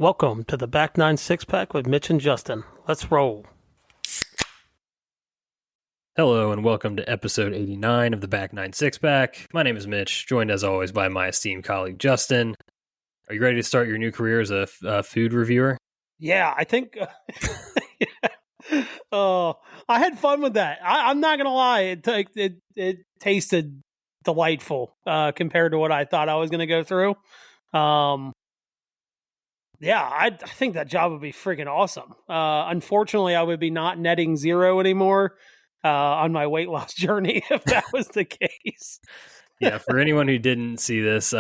Welcome to the Back 9 Six-Pack with Mitch and Justin. Let's roll. Hello and welcome to episode 89 of the Back 9 Six-Pack. My name is Mitch, joined as always by my esteemed colleague Justin. Are you ready to start your new career as a food reviewer? Yeah, I think... I had fun with that. I'm not going to lie. It tasted delightful compared to what I thought I was going to go through. Yeah, I think that job would be freaking awesome. Unfortunately, I would be not netting zero anymore on my weight loss journey if that was the case. Yeah, for anyone who didn't see this,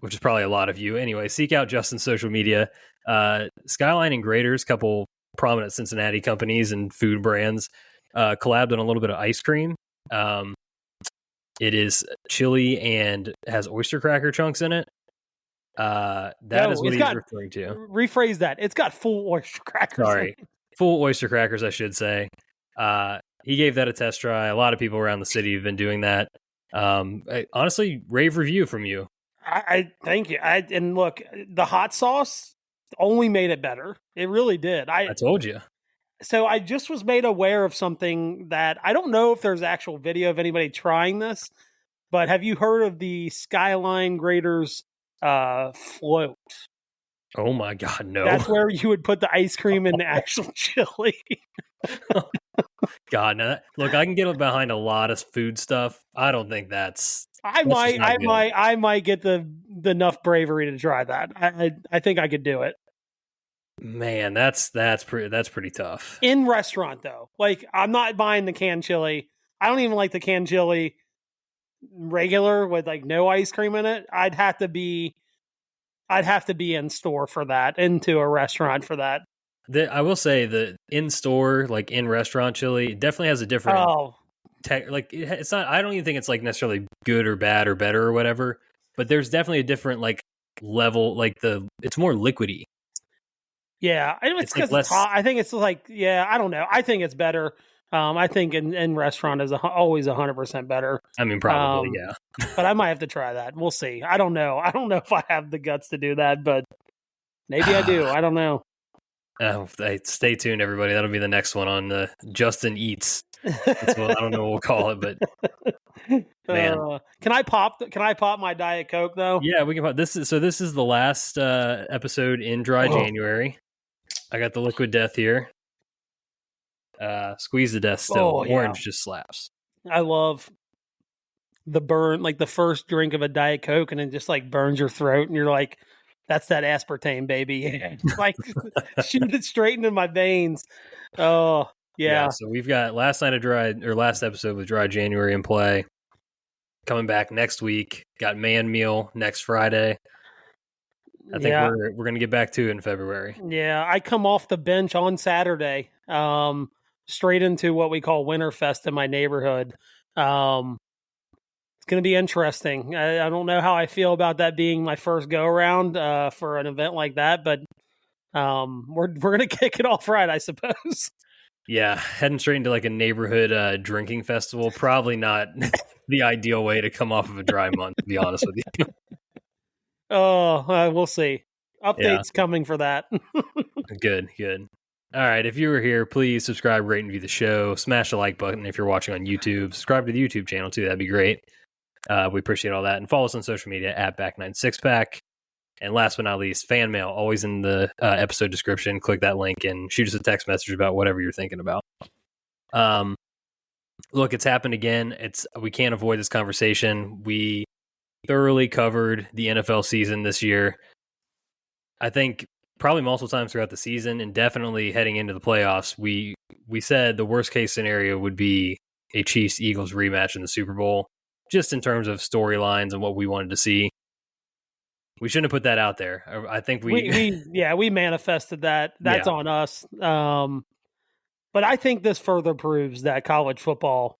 which is probably a lot of you. Anyway, seek out Justin's social media. Skyline and Graders, couple prominent Cincinnati companies and food brands, collabed on a little bit of ice cream. It is chili and has oyster cracker chunks in it. That is what he's referring to. Rephrase that. It's got full oyster crackers. Sorry. Full oyster crackers, I should say. He gave that a test try. A lot of people around the city have been doing that. Honestly, rave review from you. I thank you. And look, the hot sauce only made it better. It really did. I told you. So I just was made aware of something that I don't know if there's actual video of anybody trying this, but have you heard of the Skyline Graders float? Oh my God, no. That's where you would put the ice cream in the actual chili. God, no. Look, I can get behind a lot of food stuff. I don't think that's. I might get the enough bravery to try that. I think I could do it. Man, that's pretty tough. In restaurant though, like I'm not buying the canned chili. I don't even like the canned chili regular with like no ice cream in it. I'd have to be in store for that, into a restaurant for that. I will say the in store, like in restaurant chili, definitely has a different. It's not. I don't even think it's like necessarily good or bad or better or whatever. But there's definitely a different like level. Like it's more liquidy. Yeah, it's because like I think it's like I don't know. I think it's better. I think in restaurant is always 100% better. I mean, probably yeah. But I might have to try that. We'll see. I don't know. I don't know if I have the guts to do that, but maybe I do. I don't know. Stay tuned, everybody. That'll be the next one on Justin Eats. That's what, I don't know what we'll call it, but man, can I pop my Diet Coke though? Yeah, we can pop. This is the last episode in dry January. I got the Liquid Death here. Squeeze the Death still. Orange just slaps. I love the burn, like the first drink of a Diet Coke, and it just like burns your throat, and you're like, "That's that aspartame, baby!" Like shoot it straight into my veins. Oh yeah. So we've got last episode with Dry January in play. Coming back next week. Got Man Meal next Friday. I think we're gonna get back to it in February. Yeah, I come off the bench on Saturday, straight into what we call Winterfest in my neighborhood. It's gonna be interesting. I don't know how I feel about that being my first go around for an event like that, but we're gonna kick it off right, I suppose. Yeah, heading straight into like a neighborhood drinking festival. Probably not the ideal way to come off of a dry month, to be honest with you. Oh, we'll see. Updates coming for that. Good. All right, if you were here, please subscribe, rate, and view the show. Smash the like button if you're watching on YouTube. Subscribe to the YouTube channel, too. That'd be great. We appreciate all that. And follow us on social media at Back9Sixpack. And last but not least, fan mail, always in the episode description. Click that link and shoot us a text message about whatever you're thinking about. Look, it's happened again. We can't avoid this conversation. We thoroughly covered the NFL season this year. I think probably multiple times throughout the season, and definitely heading into the playoffs, we said the worst case scenario would be a Chiefs-Eagles rematch in the Super Bowl, just in terms of storylines and what we wanted to see. We shouldn't have put that out there. I think we manifested that. That's on us. But I think this further proves that college football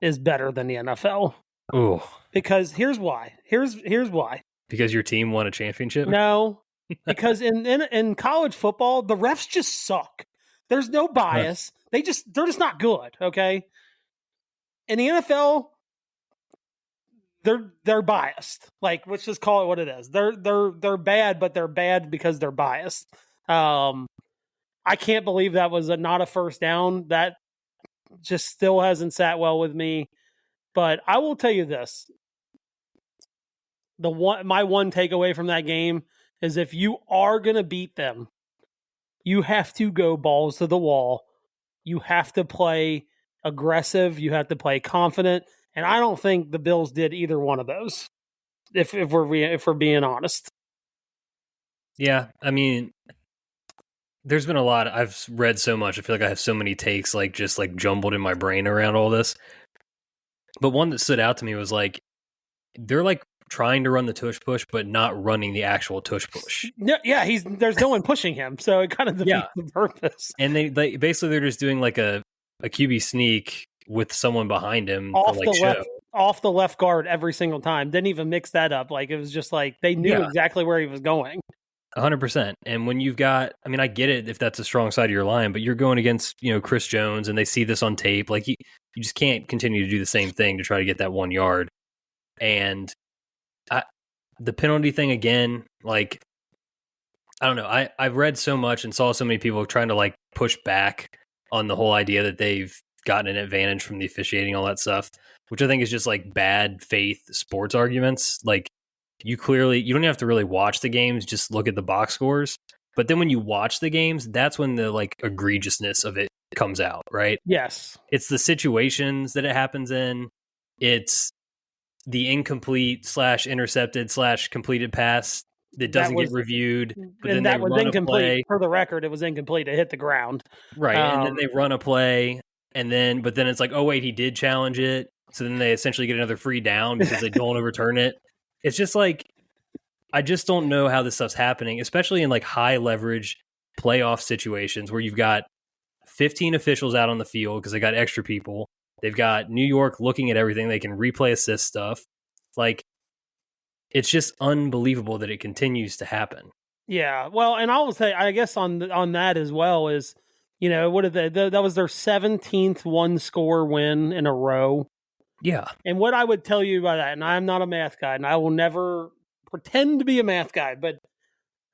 is better than the NFL. Ooh. Because here's why. Here's why. Because your team won a championship? No. Because in college football, the refs just suck. There's no bias. They're just not good, okay? In the NFL, they're biased. Like, let's just call it what it is. They're bad, but they're bad because they're biased. I can't believe that was not a first down. That just still hasn't sat well with me. But I will tell you this: my one takeaway from that game is if you are going to beat them, you have to go balls to the wall. You have to play aggressive. You have to play confident. And I don't think the Bills did either one of those. If we're being honest. Yeah, I mean, there's been a lot. I've read so much. I feel like I have so many takes, like just like jumbled in my brain around all this. But one that stood out to me was like they're like trying to run the tush push, but not running the actual tush push. Yeah, there's no one pushing him, so it kind of defeats the purpose. And they basically they're just doing like a QB sneak with someone behind him off the left guard every single time. Didn't even mix that up. Like it was just like they knew exactly where he was going. 100%. And when you've got, I mean, I get it if that's a strong side of your line, but you're going against, Chris Jones and they see this on tape. Like you just can't continue to do the same thing to try to get that 1 yard. And the penalty thing again, like, I don't know. I've read so much and saw so many people trying to like push back on the whole idea that they've gotten an advantage from the officiating, all that stuff, which I think is just like bad faith sports arguments. Like, you don't even have to really watch the games, just look at the box scores. But then when you watch the games, that's when the like egregiousness of it comes out, right? Yes. It's the situations that it happens in. It's the incomplete / intercepted / completed pass that doesn't get reviewed. But then that was incomplete. For the record, it was incomplete. It hit the ground. Right. And then they run a play. But then it's like, oh, wait, he did challenge it. So then they essentially get another free down because they don't overturn it. It's just like, I just don't know how this stuff's happening, especially in like high leverage playoff situations where you've got 15 officials out on the field because they got extra people. They've got New York looking at everything. They can replay assist stuff. Like, it's just unbelievable that it continues to happen. Yeah. Well, and I will say, I guess on that as well is, what did that was their 17th one score win in a row. Yeah. And what I would tell you by that, and I'm not a math guy, and I will never pretend to be a math guy, but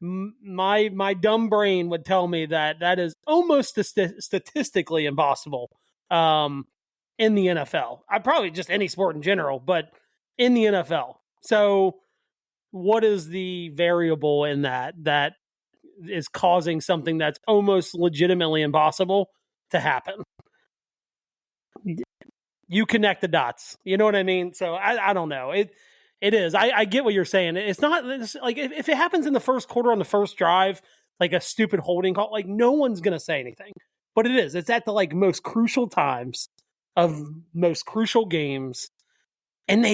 my dumb brain would tell me that is almost statistically impossible in the NFL. I probably just any sport in general, but in the NFL. So what is the variable in that is causing something that's almost legitimately impossible to happen? You connect the dots. You know what I mean? So I don't know. It is. I get what you're saying. It's like if it happens in the first quarter on the first drive, like a stupid holding call, like no one's going to say anything. But it is. It's at the like most crucial times of most crucial games. And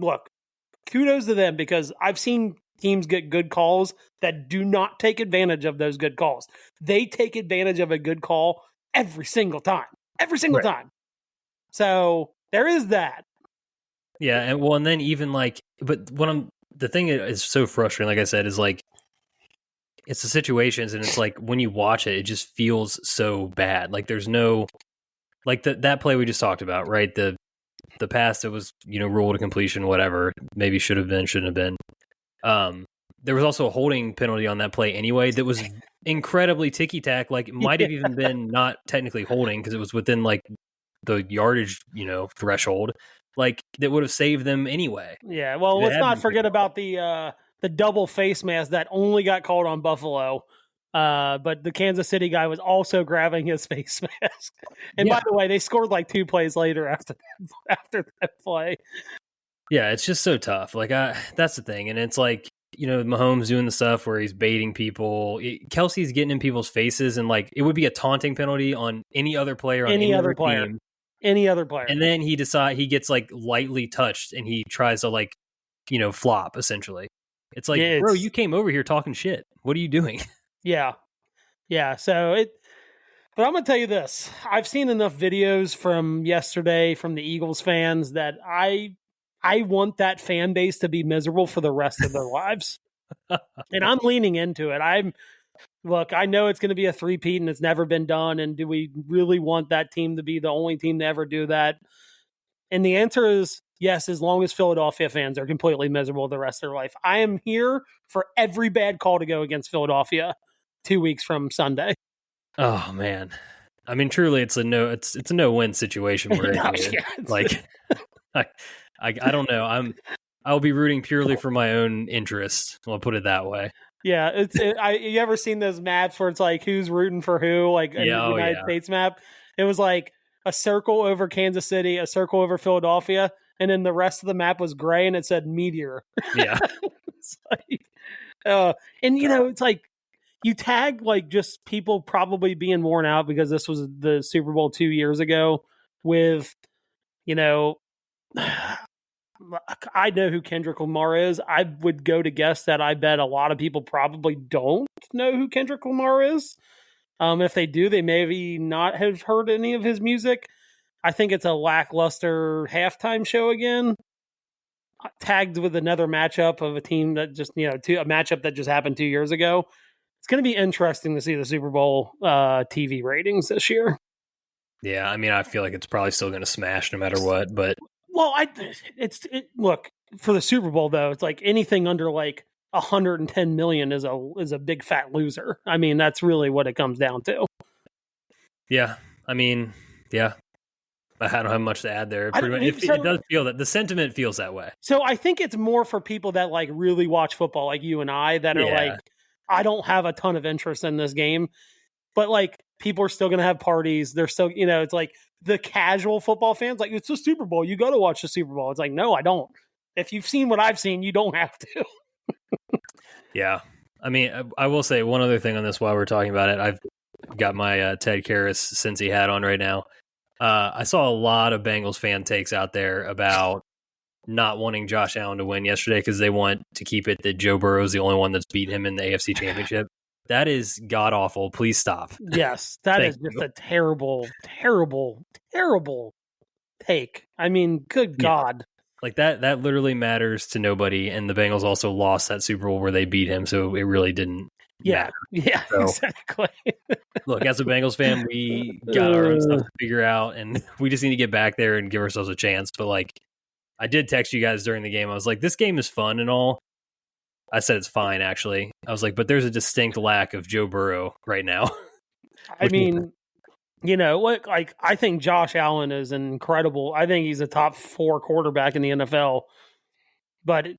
look, kudos to them because I've seen teams get good calls that do not take advantage of those good calls. They take advantage of a good call every single time. Every single time. So there is that. Yeah, and then even like, but the thing that is so frustrating, like I said, is like, it's the situations, and it's like when you watch it, it just feels so bad. Like there's no, like that play we just talked about, right? The pass that was ruled a completion, whatever, maybe should have been, shouldn't have been. There was also a holding penalty on that play anyway that was incredibly ticky tack. Like it might have even been not technically holding because it was within like the yardage, threshold, like that would have saved them anyway. Yeah. Well, let's not forget about the double face mask that only got called on Buffalo. But the Kansas City guy was also grabbing his face mask. And by the way, they scored like 2 plays later after that play. Yeah. It's just so tough. Like that's the thing. And it's like, Mahomes doing the stuff where he's baiting people. Kelsey's getting in people's faces, and like it would be a taunting penalty on any other player on any other player. Team. Any other player. And then he gets like lightly touched and he tries to like, flop essentially. It's like, bro, you came over here talking shit. What are you doing? Yeah. Yeah. But I'm going to tell you this. I've seen enough videos from yesterday from the Eagles fans that I want that fan base to be miserable for the rest of their lives. And I'm leaning into it. Look, I know it's going to be a three-peat and it's never been done. And do we really want that team to be the only team to ever do that? And the answer is yes, as long as Philadelphia fans are completely miserable the rest of their life. I am here for every bad call to go against Philadelphia 2 weeks from Sunday. Oh man. I mean, truly, it's a no-win situation we're in here. Like, I don't know. I'll be rooting purely for my own interest. I'll put it that way. Yeah, you ever seen those maps where it's like who's rooting for who, like in the United States map? It was like a circle over Kansas City, a circle over Philadelphia, and then the rest of the map was gray and it said meteor. Yeah. It's like, and it's like you tag like just people probably being worn out because this was the Super Bowl 2 years ago with, I know who Kendrick Lamar is. I would go to guess that I bet a lot of people probably don't know who Kendrick Lamar is. If they do, they maybe not have heard any of his music. I think it's a lackluster halftime show again, tagged with another matchup of a team that just, a matchup that just happened 2 years ago. It's going to be interesting to see the Super Bowl TV ratings this year. Yeah, I mean, I feel like it's probably still going to smash no matter what, but well, look, for the Super Bowl though, it's like anything under like 110 million is a big fat loser. I mean, that's really what it comes down to. Yeah, I mean, yeah, I don't have much to add there. It does feel that the sentiment feels that way. So I think it's more for people that like really watch football, like you and I, that are like, I don't have a ton of interest in this game, but like people are still going to have parties. They're still, it's like the casual football fans, like it's the Super Bowl. You got to watch the Super Bowl. It's like, no, I don't. If you've seen what I've seen, you don't have to. Yeah. I mean, I will say one other thing on this while we're talking about it. I've got my Ted Karras Cincy hat on right now. I saw a lot of Bengals fan takes out there about not wanting Josh Allen to win yesterday because they want to keep it that Joe Burrow is the only one that's beat him in the AFC Championship. That is god awful. Please stop. Yes, that is just a terrible, terrible, terrible take. I mean, good God. Like that literally matters to nobody. And the Bengals also lost that Super Bowl where they beat him, so it really didn't matter. Yeah, so, exactly. Look, as a Bengals fan, we got our own stuff to figure out, and we just need to get back there and give ourselves a chance. But like, I did text you guys during the game. I was like, this game is fun and all. I said it's fine, actually. I was like, but there's a distinct lack of Joe Burrow right now. I mean, like I think Josh Allen is incredible. I think he's a top 4 quarterback in the NFL. But,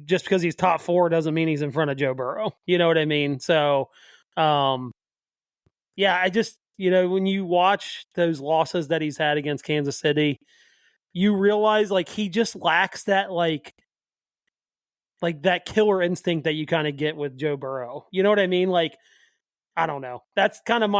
just because he's top 4 doesn't mean he's in front of Joe Burrow. You know what I mean? So, yeah, I just, when you watch those losses that he's had against Kansas City, you realize like he just lacks that like that killer instinct that you kind of get with Joe Burrow. You know what I mean? Like, I don't know. That's kind of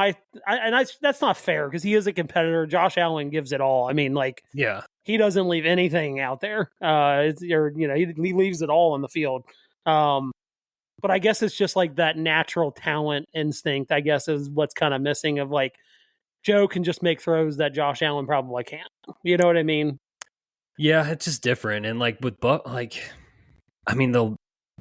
that's not fair because he is a competitor. Josh Allen gives it all. I mean, like, yeah, he doesn't leave anything out there. He leaves it all on the field. But I guess it's just like that natural talent instinct, I guess, is what's kind of missing of like Joe can just make throws that Josh Allen probably can't. You know what I mean? Yeah, it's just different. And like with I mean,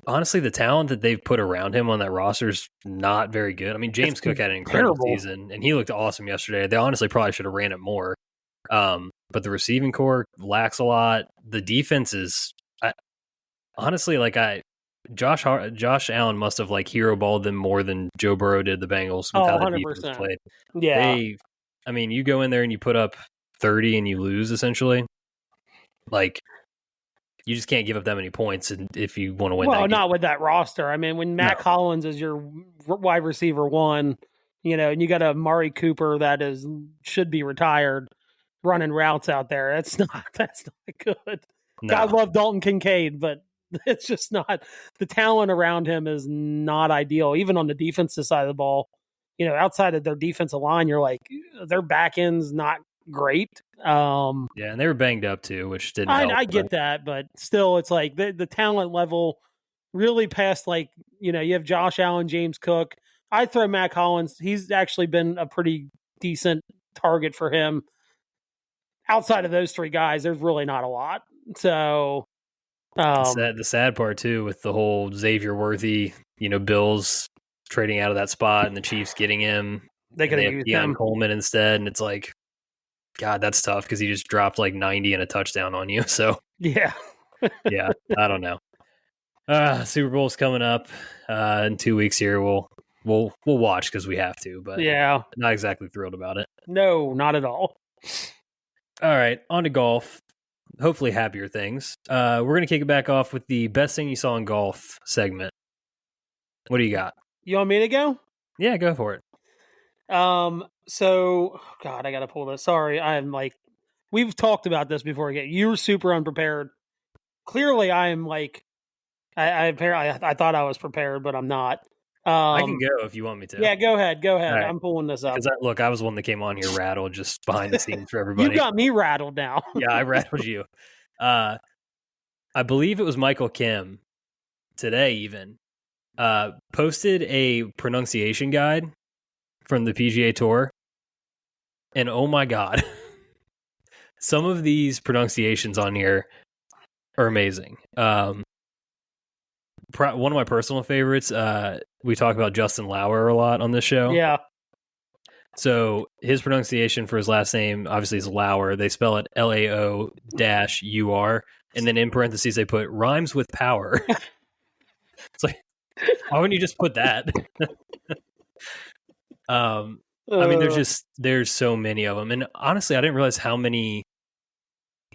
honestly, the talent that they've put around him on that roster is not very good. I mean, James Cook had an incredible season, and he looked awesome yesterday. They honestly probably should have ran it more. But the receiving core lacks a lot. The defense is, honestly, like Josh Allen must have like hero balled them more than Joe Burrow did the Bengals with how the defense played. Yeah, I mean, you go in there and you put up 30 and you lose essentially. Like, you just can't give up that many points if you want to win. Well, not with that roster. I mean, when Matt Collins is your wide receiver 1, and you got a Amari Cooper that should be retired, running routes out there. That's not good. No. God love Dalton Kincaid, but it's just not. The talent around him is not ideal. Even on the defensive side of the ball, outside of their defensive line, you're like, their back end's not great. Yeah, and they were banged up too, which didn't help. I get that, but still, it's like the talent level really past, like, you have Josh Allen, James Cook. I'd throw Matt Collins. He's actually been a pretty decent target for him. Outside of those 3 guys, there's really not a lot. So the sad part too, with the whole Xavier Worthy, Bills trading out of that spot and the Chiefs getting him, they could have used Deion Coleman instead, and it's like, God, that's tough because he just dropped like 90 and a touchdown on you. So Yeah. yeah, I don't know. Super Bowl's coming up in 2 weeks here. We'll watch because we have to, but Yeah. not exactly thrilled about it. No, not at all. All right, on to golf. Hopefully happier things. We're gonna kick it back off with the best thing you saw in golf segment. What do you got? You want me to go? Yeah, go for it. So God, I gotta pull this. Sorry, I'm like, we've talked about this before again. You were super unprepared. Clearly I am like, I thought I was prepared, but I'm not. I can go if you want me to. Yeah, go ahead. Go ahead. Right. I'm pulling this up. Because look, I was one that came on here rattled just behind the scenes for You everybody. got me rattled now. Yeah, I rattled you. I believe it was Michael Kim today even posted a pronunciation guide from the PGA Tour. And oh my God, some of these pronunciations on here are amazing. One of my personal favorites, we talk about Justin Lauer a lot on this show. Yeah. So his pronunciation for his last name obviously is Lauer. They spell it Lao-UR. And then in parentheses, they put rhymes with power. It's like, why wouldn't you just put that? I mean, there's so many of them. And honestly, I didn't realize how many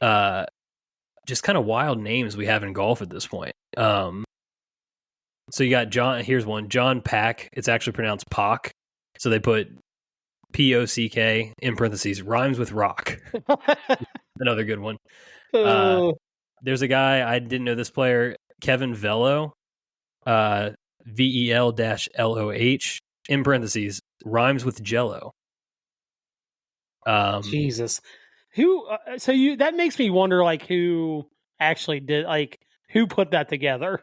just kind of wild names we have in golf at this point. So you got John, here's one, John Pack. It's actually pronounced Pock. So they put P-O-C-K in parentheses, rhymes with rock. Another good one. There's a guy, I didn't know this player, Kevin Velo, VEL-LOH, in parentheses, rhymes with jello. Jesus. Who, so you, that makes me wonder, like, who actually did, like, who put that together?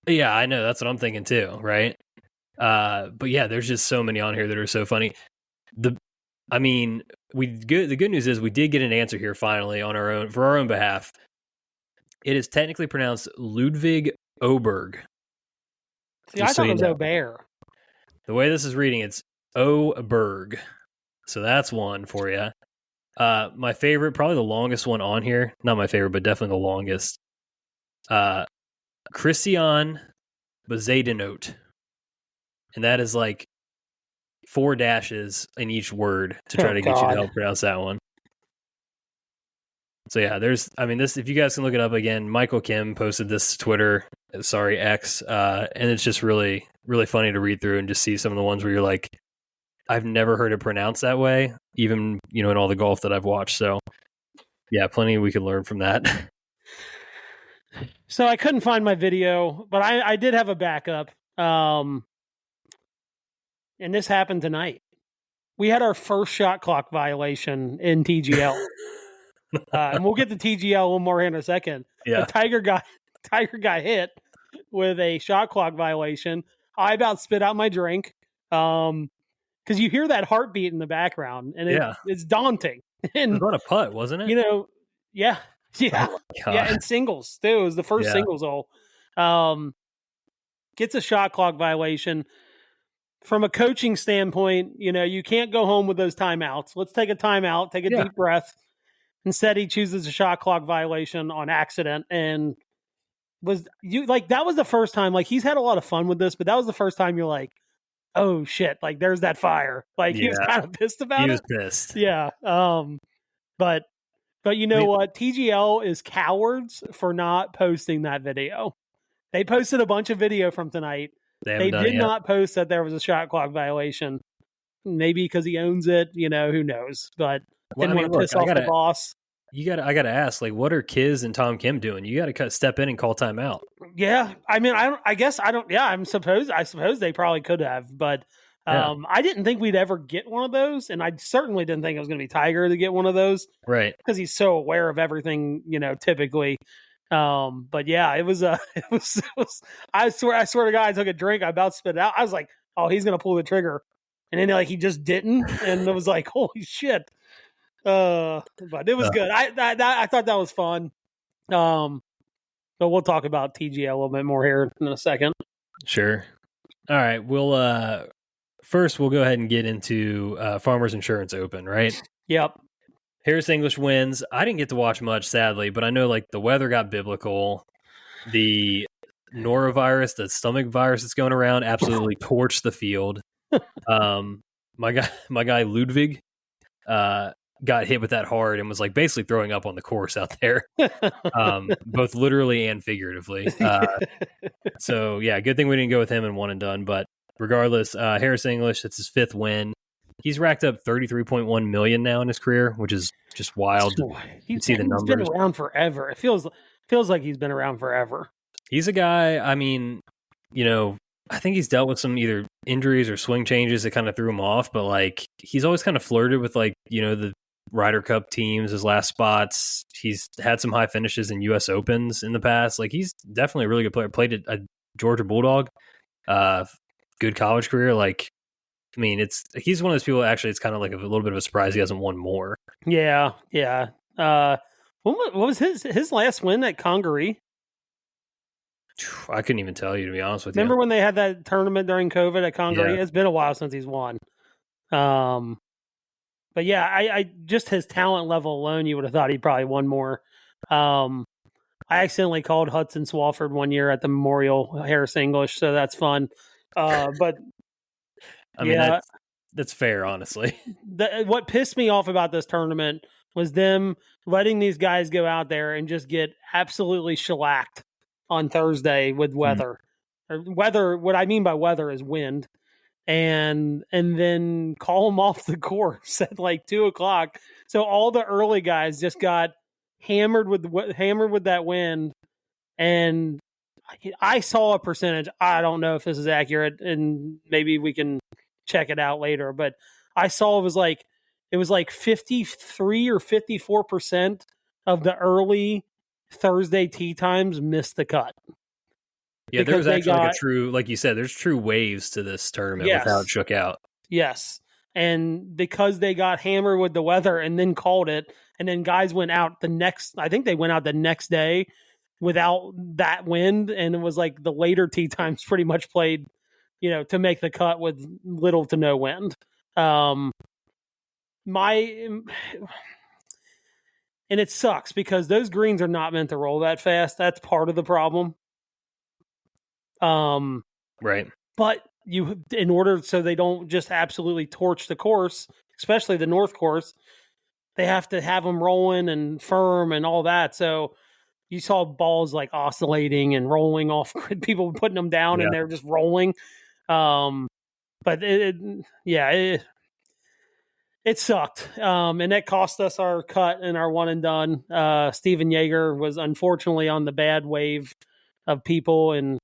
Yeah, I know. That's what I'm thinking too, right? But yeah, there's just so many on here that are so funny. The good news is we did get an answer here finally on our own, for our own behalf. It is technically pronounced Ludwig Oberg. See, I thought it was Aubert. The way this is reading, it's Oberg. So that's one for you. My favorite, probably the longest one on here. Not my favorite, but definitely the longest. Christian Bezadenot. And that is like 4 dashes in each word to try to get you to help pronounce that one. So yeah, this, if you guys can look it up again, Michael Kim posted this to Twitter, X, and it's just really, really funny to read through and just see some of the ones where you're like, I've never heard it pronounced that way, even, in all the golf that I've watched. So yeah, plenty we could learn from that. So I couldn't find my video, but I did have a backup. And this happened tonight. We had our first shot clock violation in TGL. And we'll get to TGL a little more here in a second. Yeah. The Tiger got hit with a shot clock violation. I about spit out my drink. Because you hear that heartbeat in the background, and it's daunting. And it was on a putt, wasn't it? Yeah. Oh yeah, and singles too. It was the first singles hole. Gets a shot clock violation. From a coaching standpoint, you can't go home with those timeouts. Let's take a timeout, take a deep breath. Instead, he chooses a shot clock violation on accident, and that was the first time. Like, he's had a lot of fun with this, but that was the first time you're like, oh shit, like there's that fire. Like, he was kind of pissed about it. He was pissed. Yeah. But you know what? TGL is cowards for not posting that video. They posted a bunch of video from tonight. They did not post that there was a shot clock violation. Maybe because he owns it, who knows? But didn't want to piss off the boss. I gotta ask, like, what are Kiz and Tom Kim doing? You gotta step in and call timeout. Yeah, I suppose they probably could have, but I didn't think we'd ever get one of those, and I certainly didn't think it was going to be Tiger to get one of those, right? Because he's so aware of everything, typically. But yeah, it was. I swear to God, I took a drink. I about spit it out. I was like, oh, he's going to pull the trigger, and then he just didn't, and it was like, holy shit. But it was good. I thought that was fun. But we'll talk about TGL a little bit more here in a second. Sure. All right. We'll first we'll go ahead and get into Farmers Insurance Open, right? Yep. Harris English wins. I didn't get to watch much, sadly, but I know like the weather got biblical. The norovirus, the stomach virus that's going around, absolutely torched the field. My guy Ludwig got hit with that hard and was like basically throwing up on the course out there, both literally and figuratively. So yeah, good thing we didn't go with him in one and done. But regardless, Harris English, it's his 5th win. He's racked up 33.1 million now in his career, which is just wild. He's see the numbers. Been around forever. It feels like he's been around forever. He's a guy, I mean, I think he's dealt with some either injuries or swing changes that kind of threw him off, but like he's always kind of flirted with like, the Ryder Cup teams, his last spots. He's had some high finishes in US Opens in the past. Like he's definitely a really good player. Played at a Georgia Bulldog, good college career. Like, I mean, he's one of those people. Actually, it's kind of like a little bit of a surprise he hasn't won more. Yeah. What was his last win at Congaree? I couldn't even tell you, to be honest with you. Remember when they had that tournament during COVID at Congaree? Yeah. It's been a while since he's won. But yeah, I just his talent level alone, you would have thought he probably won more. I accidentally called Hudson Swafford one year at the Memorial Harris English, so that's fun. But I mean, that's fair, honestly. What pissed me off about this tournament was them letting these guys go out there and just get absolutely shellacked on Thursday with weather. Weather, what I mean by weather is wind. And then call them off the course at like 2:00. So all the early guys just got hammered with that wind. And I saw a percentage. I don't know if this is accurate, and maybe we can check it out later. But I saw it was like 53 or 54% of the early Thursday tee times missed the cut. Yeah, there was actually like a true, like you said, there's true waves to this tournament with how it shook out. Yes. And because they got hammered with the weather and then called it, and then guys went out I think they went out the next day without that wind, and it was like the later tee times pretty much played, to make the cut with little to no wind. And it sucks because those greens are not meant to roll that fast. That's part of the problem. Right. But in order so they don't just absolutely torch the course, especially the North course, they have to have them rolling and firm and all that. So you saw balls like oscillating and rolling off grid, people putting them down and they're just rolling. But it sucked. And that cost us our cut and our one and done. Steven Yeager was unfortunately on the bad wave of people and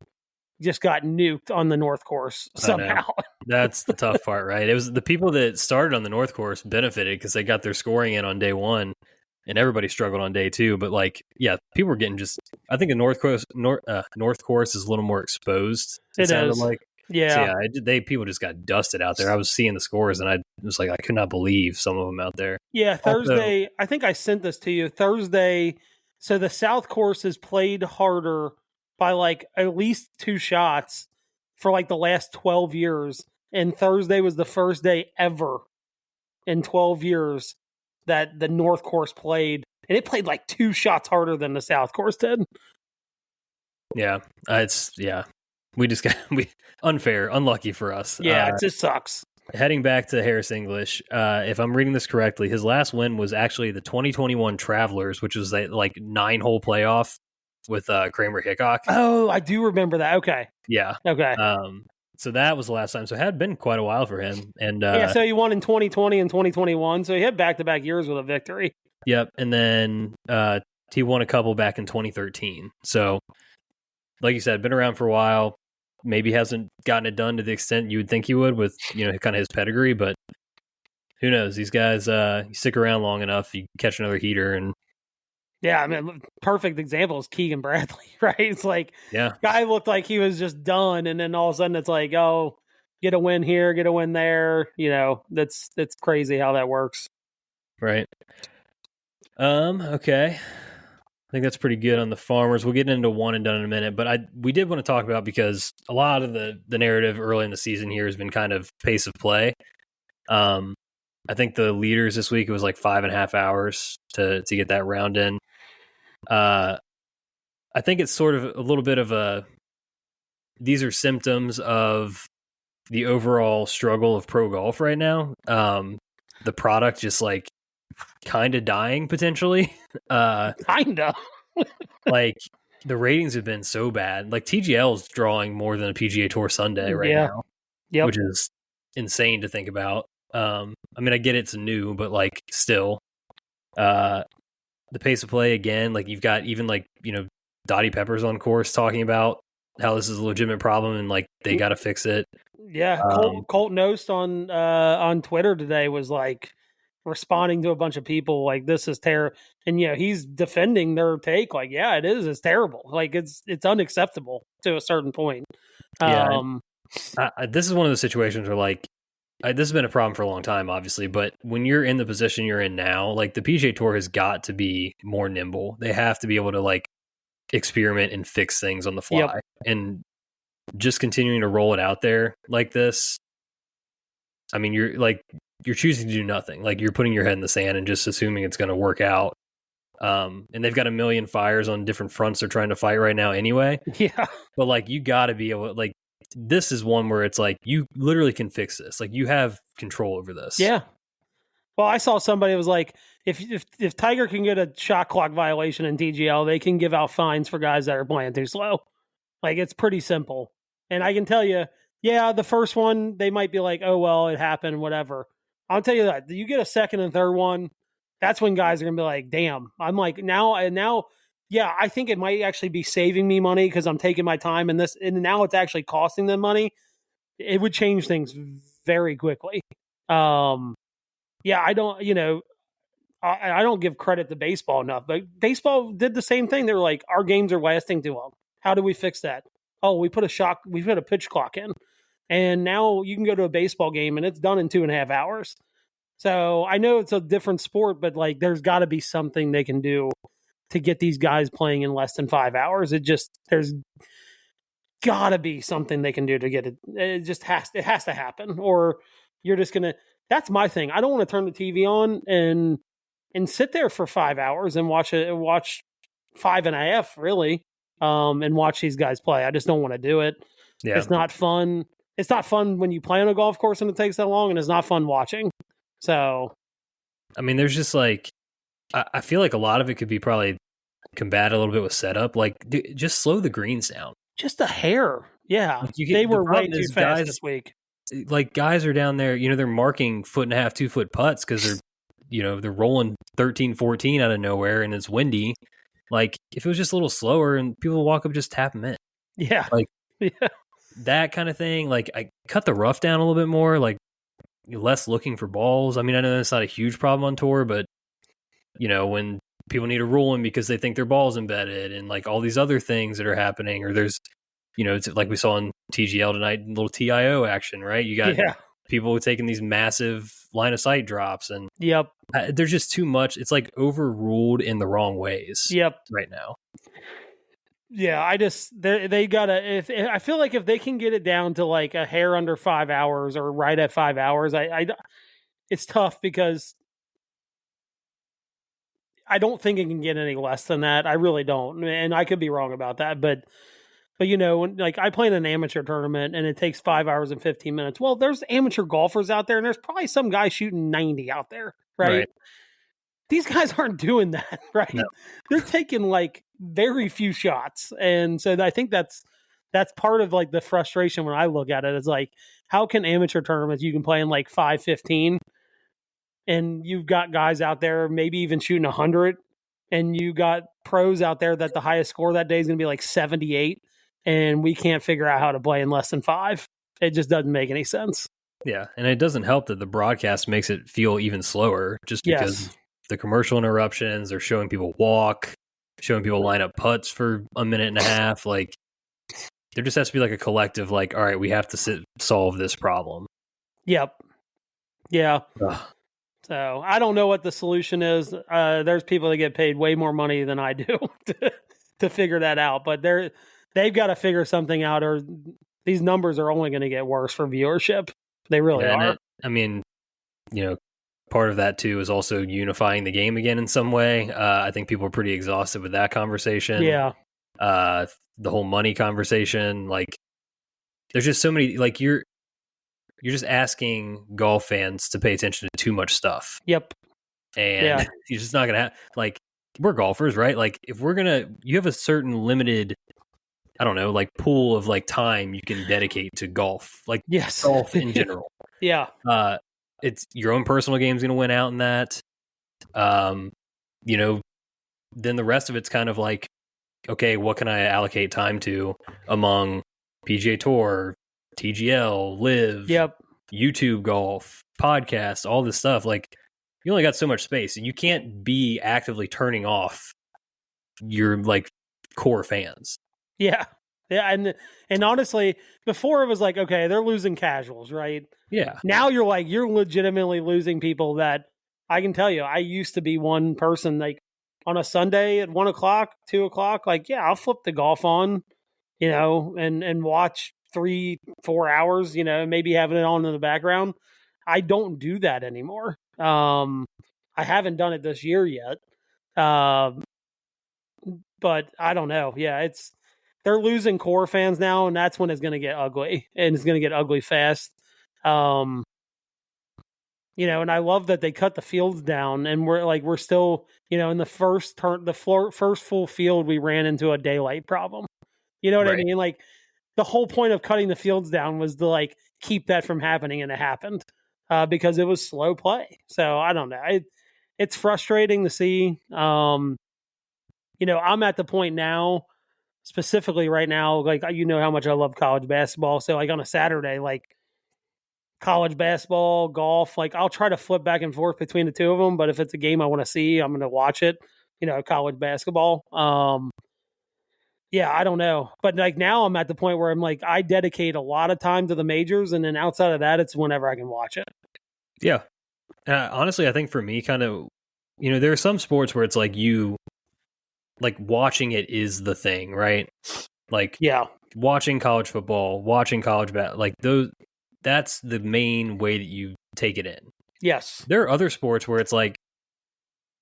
just got nuked on the North course somehow. That's the tough part, right? It was the people that started on the North course benefited because they got their scoring in on day one, and everybody struggled on day two. But people were getting I think the North course is a little more exposed. It sounded like, people just got dusted out there. I was seeing the scores, and I was like, I could not believe some of them out there. Yeah, Thursday. I think I sent this to you Thursday. So the South course is played harder by like at least 2 shots for like the last 12 years. And Thursday was the first day ever in 12 years that the North course played. And it played like 2 shots harder than the South course did. Yeah. We just got unfair, unlucky for us. Yeah, it just sucks. Heading back to Harris English, if I'm reading this correctly, his last win was actually the 2021 Travelers, which was a 9-hole playoff with Kramer Hickok. Oh, I do remember that. Okay. Yeah. Okay. So that was the last time. So it had been quite a while for him. And so he won in 2020 and 2021. So he had back-to-back years with a victory. Yep. And then he won a couple back in 2013. So like you said, been around for a while. Maybe hasn't gotten it done to the extent you would think he would with, kind of his pedigree, but who knows? These guys, you stick around long enough, you catch another heater. And yeah, I mean, perfect example is Keegan Bradley, right? It's like, guy looked like he was just done, and then all of a sudden it's like, oh, get a win here, get a win there. That's crazy how that works. Right. Okay. I think that's pretty good on the Farmers. We'll get into one and done in a minute, but we did want to talk about, because a lot of the narrative early in the season here has been kind of pace of play. I think the leaders this week, it was like 5.5 hours to get that round in. I think it's sort of a little bit of these are symptoms of the overall struggle of pro golf right now. The product just like kind of dying potentially. Kinda. Like the ratings have been so bad. Like TGL is drawing more than a PGA Tour Sunday right Yeah. now, Yep. which is insane to think about. I mean, I get it's new, but like still, the pace of play again. Like you've got even like Dottie Pepper's on course talking about how this is a legitimate problem and like they got to fix it. Yeah, Colt Nost on Twitter today was like responding to a bunch of people like this is terrible, and he's defending their take like it is, it's terrible, like it's unacceptable to a certain point. Yeah, this is one of the situations where like this has been a problem for a long time, obviously, but when you're in the position you're in now, like the PGA Tour has got to be more nimble. They have to be able to like experiment and fix things on the fly. Yep. And just continuing to roll it out there like this, I mean, you're choosing to do nothing. Like you're putting your head in the sand and just assuming it's going to work out. And they've got a million fires on different fronts they're trying to fight right now anyway. Yeah. But like you got to be able, like, this is one where it's like you literally can fix this. Like you have control over this. Yeah. Well, I saw somebody was like, if Tiger can get a shot clock violation in TGL, they can give out fines for guys that are playing too slow. Like it's pretty simple. And I can tell you, the first one they might be like, oh well, it happened, whatever. I'll tell you that you get a second and third one, that's when guys are gonna be like, damn. I'm like now, I think it might actually be saving me money because I'm taking my time in this, and now it's actually costing them money. It would change things very quickly. I don't, I don't give credit to baseball enough, but baseball did the same thing. They were like, our games are lasting too long. How do we fix that? Oh, we put a pitch clock in, and now you can go to a baseball game and it's done in 2.5 hours. So I know it's a different sport, but like, there's got to be something they can do to get these guys playing in less than 5 hours. There's got to be something they can do to get it. It has to happen, or you're just gonna. That's my thing. I don't want to turn the TV on and sit there for 5 hours and watch 5.5 really, and watch these guys play. I just don't want to do it. Yeah. It's not fun. It's not fun when you play on a golf course and it takes that long, and it's not fun watching. So, I mean, there's just like, I feel like a lot of it could be probably combated a little bit with setup. Like, just slow the greens down. Just a hair. Yeah. Like they were way too fast this week. Like, guys are down there, they're marking 1.5 2 foot putts because they're rolling 13, 14 out of nowhere and it's windy. Like, if it was just a little slower and people walk up, just tap them in. Yeah. Like, that kind of thing. Like, I cut the rough down a little bit more, like, less looking for balls. I mean, I know that's not a huge problem on tour, but when people need a ruling because they think their ball's embedded and like all these other things that are happening, or there's, it's like we saw in TGL tonight, little TIO action, right? You got people taking these massive line of sight drops, and there's just too much. It's like overruled in the wrong ways. Right now. Yeah, they gotta. I feel like if they can get it down to like a hair under 5 hours or right at 5 hours, it's tough because I don't think it can get any less than that. I really don't, and I could be wrong about that. But like I play in an amateur tournament and it takes 5 hours and 15 minutes. Well, there's amateur golfers out there, and there's probably some guy shooting 90 out there, right? These guys aren't doing that, right? No. They're taking like very few shots. And so I think that's part of like the frustration when I look at it. It's like, how can amateur tournaments you can play in like 5:15 and you've got guys out there maybe even shooting 100, and you got pros out there that the highest score that day is going to be like 78, and we can't figure out how to play in less than 5. It just doesn't make any sense. Yeah, and it doesn't help that the broadcast makes it feel even slower just because the commercial interruptions are showing people walk, showing people line up putts for a minute and a half. Like, there just has to be like a collective, like, all right, we have to solve this problem. Yep. Yeah. Ugh. So I don't know what the solution is. There's people that get paid way more money than I do to figure that out, but they've got to figure something out, or these numbers are only going to get worse for viewership. They really are. I mean, part of that too is also unifying the game again in some way. I think people are pretty exhausted with that conversation. Yeah. The whole money conversation, like there's just so many, like you're just asking golf fans to pay attention to too much stuff. Yep. And Yeah. you're just not gonna have, like, we're golfers, right? Like if you have a certain limited, I don't know, like pool of like time you can dedicate to golf, like Yes. golf in general. Yeah. It's your own personal game's going to win out in that. You know, then the rest of it's kind of like, okay, what can I allocate time to among PGA Tour, TGL, Live, Yep. YouTube golf, podcasts, all this stuff. Like, you only got so much space, and you can't be actively turning off your like core fans. Yeah. Yeah. And honestly, before it was like, okay, they're losing casuals, right? Yeah. Now you're legitimately losing people that I can tell you, I used to be one person, like on a Sunday at 1:00, 2:00, like, yeah, I'll flip the golf on, and watch 3-4 hours, maybe having it on in the background. I don't do that anymore. I haven't done it this year yet. But I don't know. Yeah, they're losing core fans now, and that's when it's going to get ugly, and it's going to get ugly fast. And I love that they cut the fields down, and we're still, in the first first full field, we ran into a daylight problem. You know what I mean? Like the whole point of cutting the fields down was to like keep that from happening, and it happened because it was slow play. So I don't know. It's frustrating to see. I'm at the point now, specifically right now, like, how much I love college basketball. So like on a Saturday, like college basketball, golf, like I'll try to flip back and forth between the two of them. But if it's a game I want to see, I'm going to watch it, college basketball. Yeah, I don't know. But like now I'm at the point where I'm like, I dedicate a lot of time to the majors. And then outside of that, it's whenever I can watch it. Yeah. Honestly, I think for me, kind of, there are some sports where it's like watching it is the thing, right? Like, yeah, watching college football, watching college like that's the main way that you take it in. Yes. There are other sports where it's like,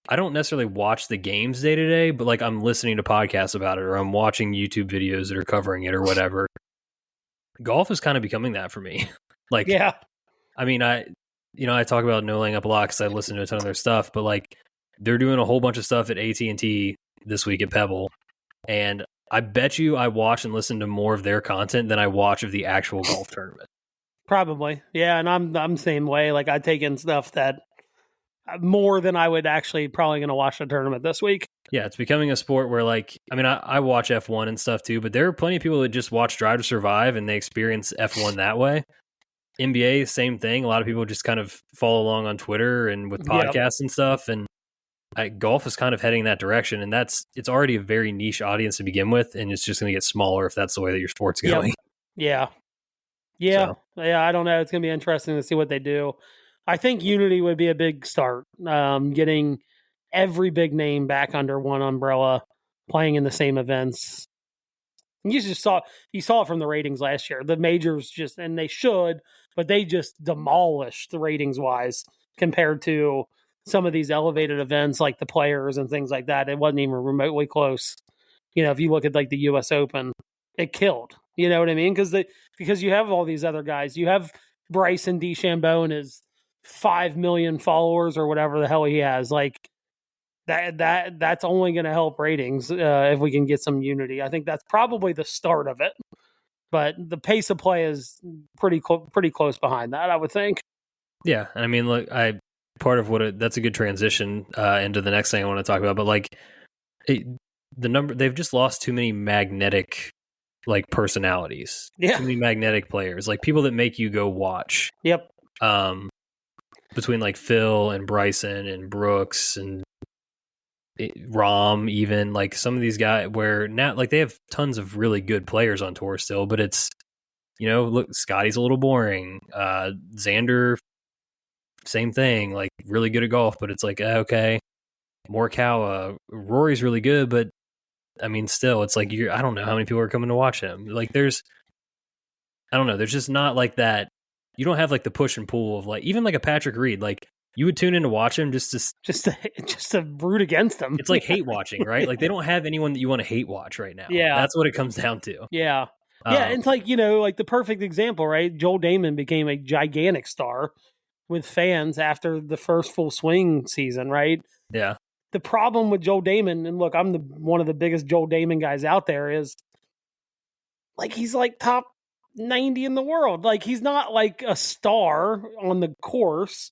I don't necessarily watch the games day to day, but like I'm listening to podcasts about it, or I'm watching YouTube videos that are covering it or whatever. Golf is kind of becoming that for me. Like, yeah, I mean, I talk about No Laying Up a lot because I listen to a ton of their stuff, but like they're doing a whole bunch of stuff at AT&T this week at Pebble, and I bet you I watch and listen to more of their content than I watch of the actual golf tournament. Probably. Yeah, and I'm same way. Like I take in stuff that more than I would actually probably going to watch the tournament this week. Yeah, it's becoming a sport where, like, I mean, I watch F1 and stuff too, but there are plenty of people that just watch Drive to Survive and they experience F1 that way. NBA, same thing. A lot of people just kind of follow along on Twitter and with podcasts and stuff. And golf is kind of heading that direction. And it's already a very niche audience to begin with. And it's just going to get smaller if that's the way that your sport's going. Yeah. Yeah. So. Yeah. I don't know. It's going to be interesting to see what they do. I think Unity would be a big start. Getting every big name back under one umbrella, playing in the same events. You saw it from the ratings last year. The majors and they should, but they just demolished the ratings wise compared to some of these elevated events like the Players and things like that. It wasn't even remotely close. If you look at like the U.S. Open, it killed. You know what I mean? Because you have all these other guys. You have Bryson DeChambeau and his 5 million followers or whatever the hell he has. Like that's only going to help ratings if we can get some unity. I think that's probably the start of it. But the pace of play is pretty close behind that, I would think. Yeah, I mean, look, that's a good transition into the next thing I want to talk about. But like, they've just lost too many magnetic like personalities. Yeah, too many magnetic players, like people that make you go watch. Yep. Between like Phil and Bryson and Brooks and Rom, even like some of these guys, where now like they have tons of really good players on tour still, but it's look, Scotty's a little boring. Xander, same thing, like really good at golf, but it's like okay. Morikawa, Rory's really good, but I mean, still, it's like I don't know how many people are coming to watch him. Like, there's just not like that. You don't have like the push and pull of like even like a Patrick Reed. Like You would tune in to watch him just to root against them. It's like hate watching, right? Like they don't have anyone that you want to hate watch right now. Yeah. That's what it comes down to. Yeah. Yeah, it's like, like the perfect example, right? Joel Damon became a gigantic star with fans after the first Full Swing season, right? Yeah. The problem with Joel Damon, and look, I'm one of the biggest Joel Damon guys out there, is like he's like top 90 in the world. Like he's not like a star on the course.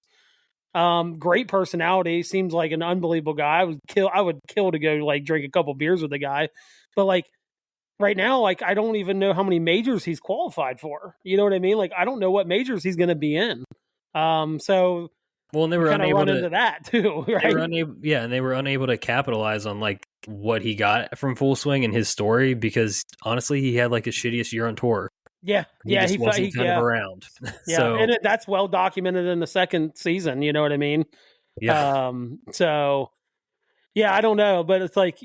Great personality, seems like an unbelievable guy. I would kill to go like drink a couple beers with the guy. But like right now, like I don't even know how many majors he's qualified for. You know what I mean? Like I don't know what majors he's going to be in. So well, and they were unable to into that too, right? They were and they were unable to capitalize on like what he got from Full Swing and his story because honestly, he had like his shittiest year on tour. Yeah, he wasn't kind of around. Yeah, so, and that's well documented in the second season. You know what I mean? Yeah. So, yeah, I don't know, but it's like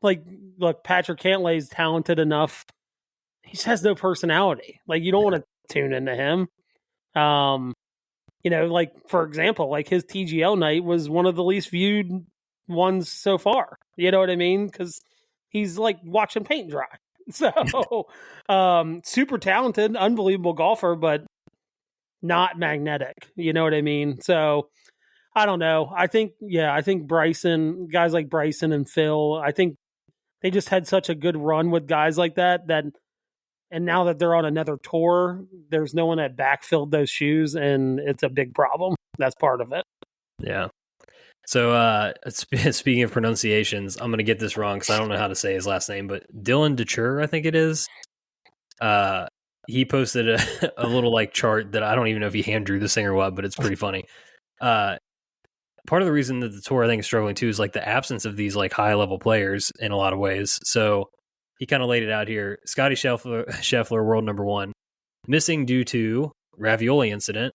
look, Patrick Cantlay's talented enough. He just has no personality. Like you don't want to tune into him. Like for example, like his TGL night was one of the least viewed ones so far. You know what I mean? Because he's like watching paint dry. So, super talented, unbelievable golfer, but not magnetic. You know what I mean? So, I don't know. I think Bryson, guys like Bryson and Phil, I think they just had such a good run with guys like that, and now that they're on another tour, there's no one that backfilled those shoes, and it's a big problem. That's part of it. Yeah. So, speaking of pronunciations, I'm going to get this wrong because I don't know how to say his last name, but Dylan Dechur, I think it is. He posted a little like chart that I don't even know if he hand drew this thing or what, but it's pretty funny. Part of the reason that the tour I think is struggling too is like the absence of these like high level players in a lot of ways. So he kind of laid it out here. Scotty Scheffler, world number 1, missing due to ravioli incident,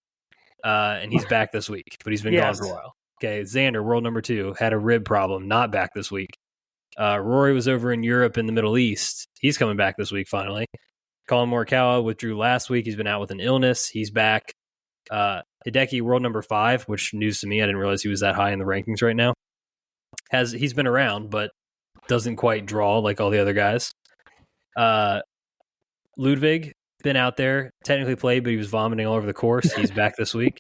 and he's back this week, but he's been gone for a while. Okay, Xander, world number 2, had a rib problem, not back this week. Rory was over in Europe and the Middle East. He's coming back this week finally. Colin Morikawa withdrew last week. He's been out with an illness. He's back. Hideki, world number 5, which news to me. I didn't realize he was that high in the rankings right now. He's been around, but doesn't quite draw like all the other guys. Ludwig, been out there, technically played, but he was vomiting all over the course. He's back this week.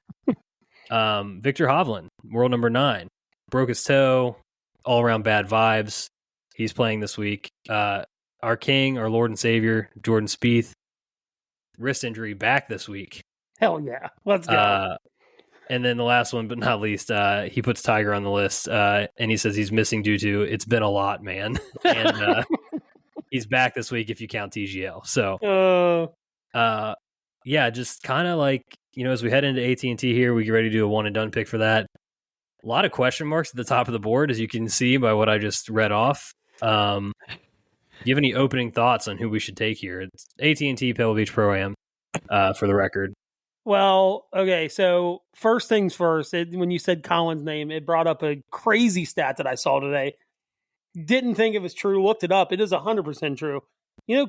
Victor Hovland, world number 9, broke his toe, all around bad vibes. He's playing this week. Our king, our Lord and Savior, Jordan Spieth, wrist injury, back this week. Hell yeah. Let's go. And then the last one, but not least, he puts Tiger on the list, and he says he's missing due to it's been a lot, man. And he's back this week if you count TGL. So, yeah, just kind of like, as we head into AT&T here, we get ready to do a one and done pick for that. A lot of question marks at the top of the board, as you can see by what I just read off. Do you have any opening thoughts on who we should take here? It's AT&T Pebble Beach Pro-Am, for the record. Well, okay, so first things first, when you said Colin's name, it brought up a crazy stat that I saw today. Didn't think it was true, looked it up. It is 100% true.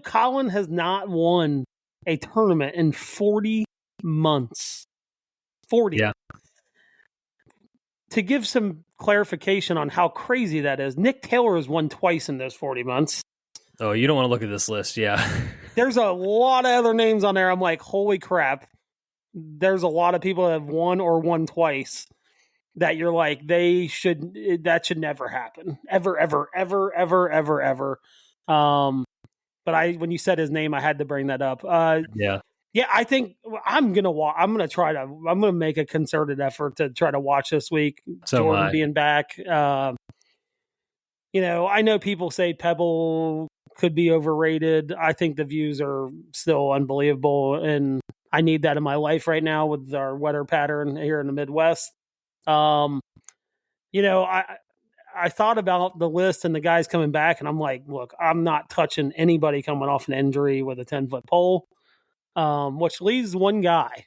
Colin has not won a tournament in 40 months. 40. Yeah. To give some clarification on how crazy that is, Nick Taylor has won twice in those 40 months. Oh, you don't want to look at this list, yeah. There's a lot of other names on there. I'm like, holy crap. There's a lot of people that have won or won twice that you're like, that should never happen. Ever, ever, ever, ever, ever, ever. But when you said his name, I had to bring that up. Yeah. Yeah, I think I'm gonna make a concerted effort to try to watch this week. So Jordan being back. I know people say Pebble could be overrated. I think the views are still unbelievable, and I need that in my life right now with our weather pattern here in the Midwest. I thought about the list and the guys coming back, and I'm like, look, I'm not touching anybody coming off an injury with a 10-foot pole, which leaves one guy.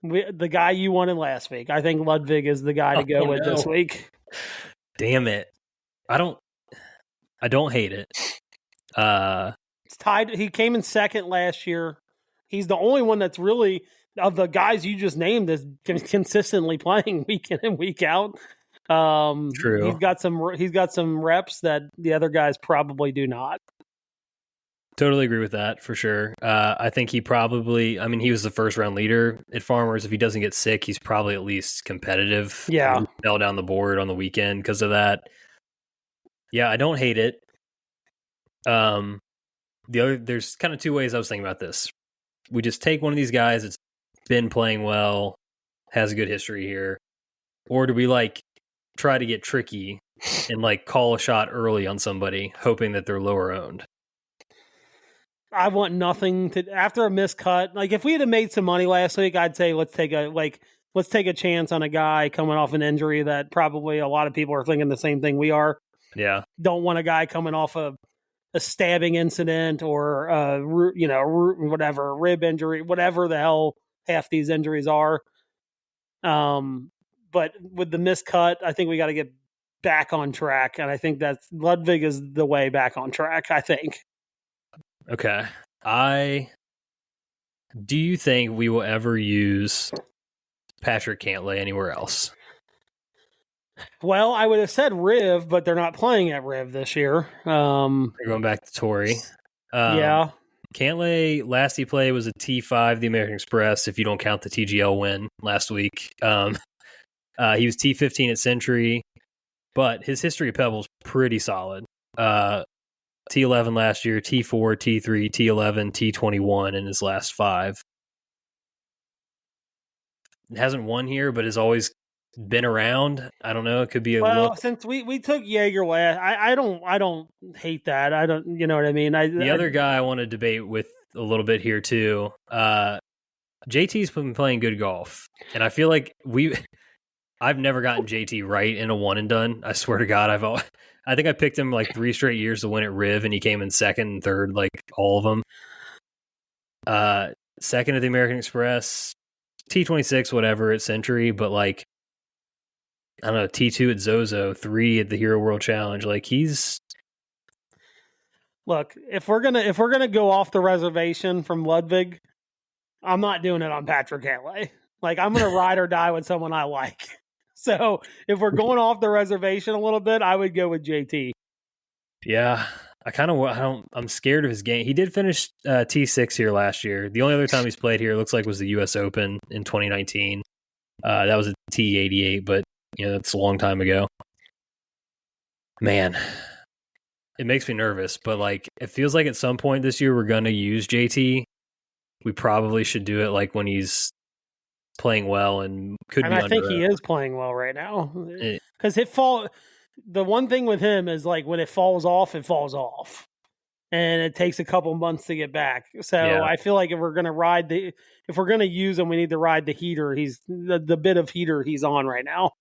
The guy you wanted last week. I think Ludwig is the guy to go with this week. Damn it. I don't hate it. It's tied. He came in second last year. He's the only one that's really, of the guys you just named, is consistently playing week in and week out. True. He's got some reps that the other guys probably do not. Totally agree with that for sure. I think he was the first round leader at Farmers. If he doesn't get sick, he's probably at least competitive. Yeah. Fell down the board on the weekend because of that. Yeah, I don't hate it. There's kind of two ways I was thinking about this. We just take one of these guys that's been playing well, has a good history here, or do we try to get tricky and call a shot early on somebody, hoping that they're lower owned? I want nothing to after a miscut. Like if we had made some money last week, I'd say let's take a chance on a guy coming off an injury that probably a lot of people are thinking the same thing we are. Yeah, don't want a guy coming off a stabbing incident or whatever, rib injury, whatever the hell half these injuries are. But with the miscut, I think we got to get back on track, and I think that Ludwig is the way back on track. I think. Okay. Do you think we will ever use Patrick Cantlay anywhere else? Well, I would have said Riv, but they're not playing at Riv this year. They're going back to Torrey. Yeah. Cantlay, last he played was a T5, the American Express, if you don't count the TGL win last week. He was T15 at Century, but his history of Pebble's pretty solid. T11 last year, T4, T3, T11, T21 in his last 5. Hasn't won here, but has always been around. I don't know. It could be a look. Since we took Jaeger last, I don't hate that. I don't, you know what I mean? The other guy I want to debate with a little bit here too. JT's been playing good golf, and I feel like I've never gotten JT right in a one and done. I swear to God, I think I picked him 3 straight years to win at Riv, and he came in second and third, all of them. Second at the American Express, T26, whatever at Century, but I don't know, T2 at Zozo, 3 at the Hero World Challenge. He's. Look, if we're gonna go off the reservation from Ludwig, I'm not doing it on Patrick Cantlay. I'm gonna ride or die with someone I like. So if we're going off the reservation a little bit, I would go with JT. Yeah, I'm scared of his game. He did finish T6 here last year. The only other time he's played here looks like was the U.S. Open in 2019. That was a T88, but that's a long time ago. Man, it makes me nervous, but it feels like at some point this year we're gonna use JT. We probably should do it when he's playing well and could be. And I think he is playing well right now because the one thing with him is when it falls off, and it takes a couple months to get back. So yeah. I feel like if we're gonna use him, we need to ride the heater. He's the bit of heater he's on right now.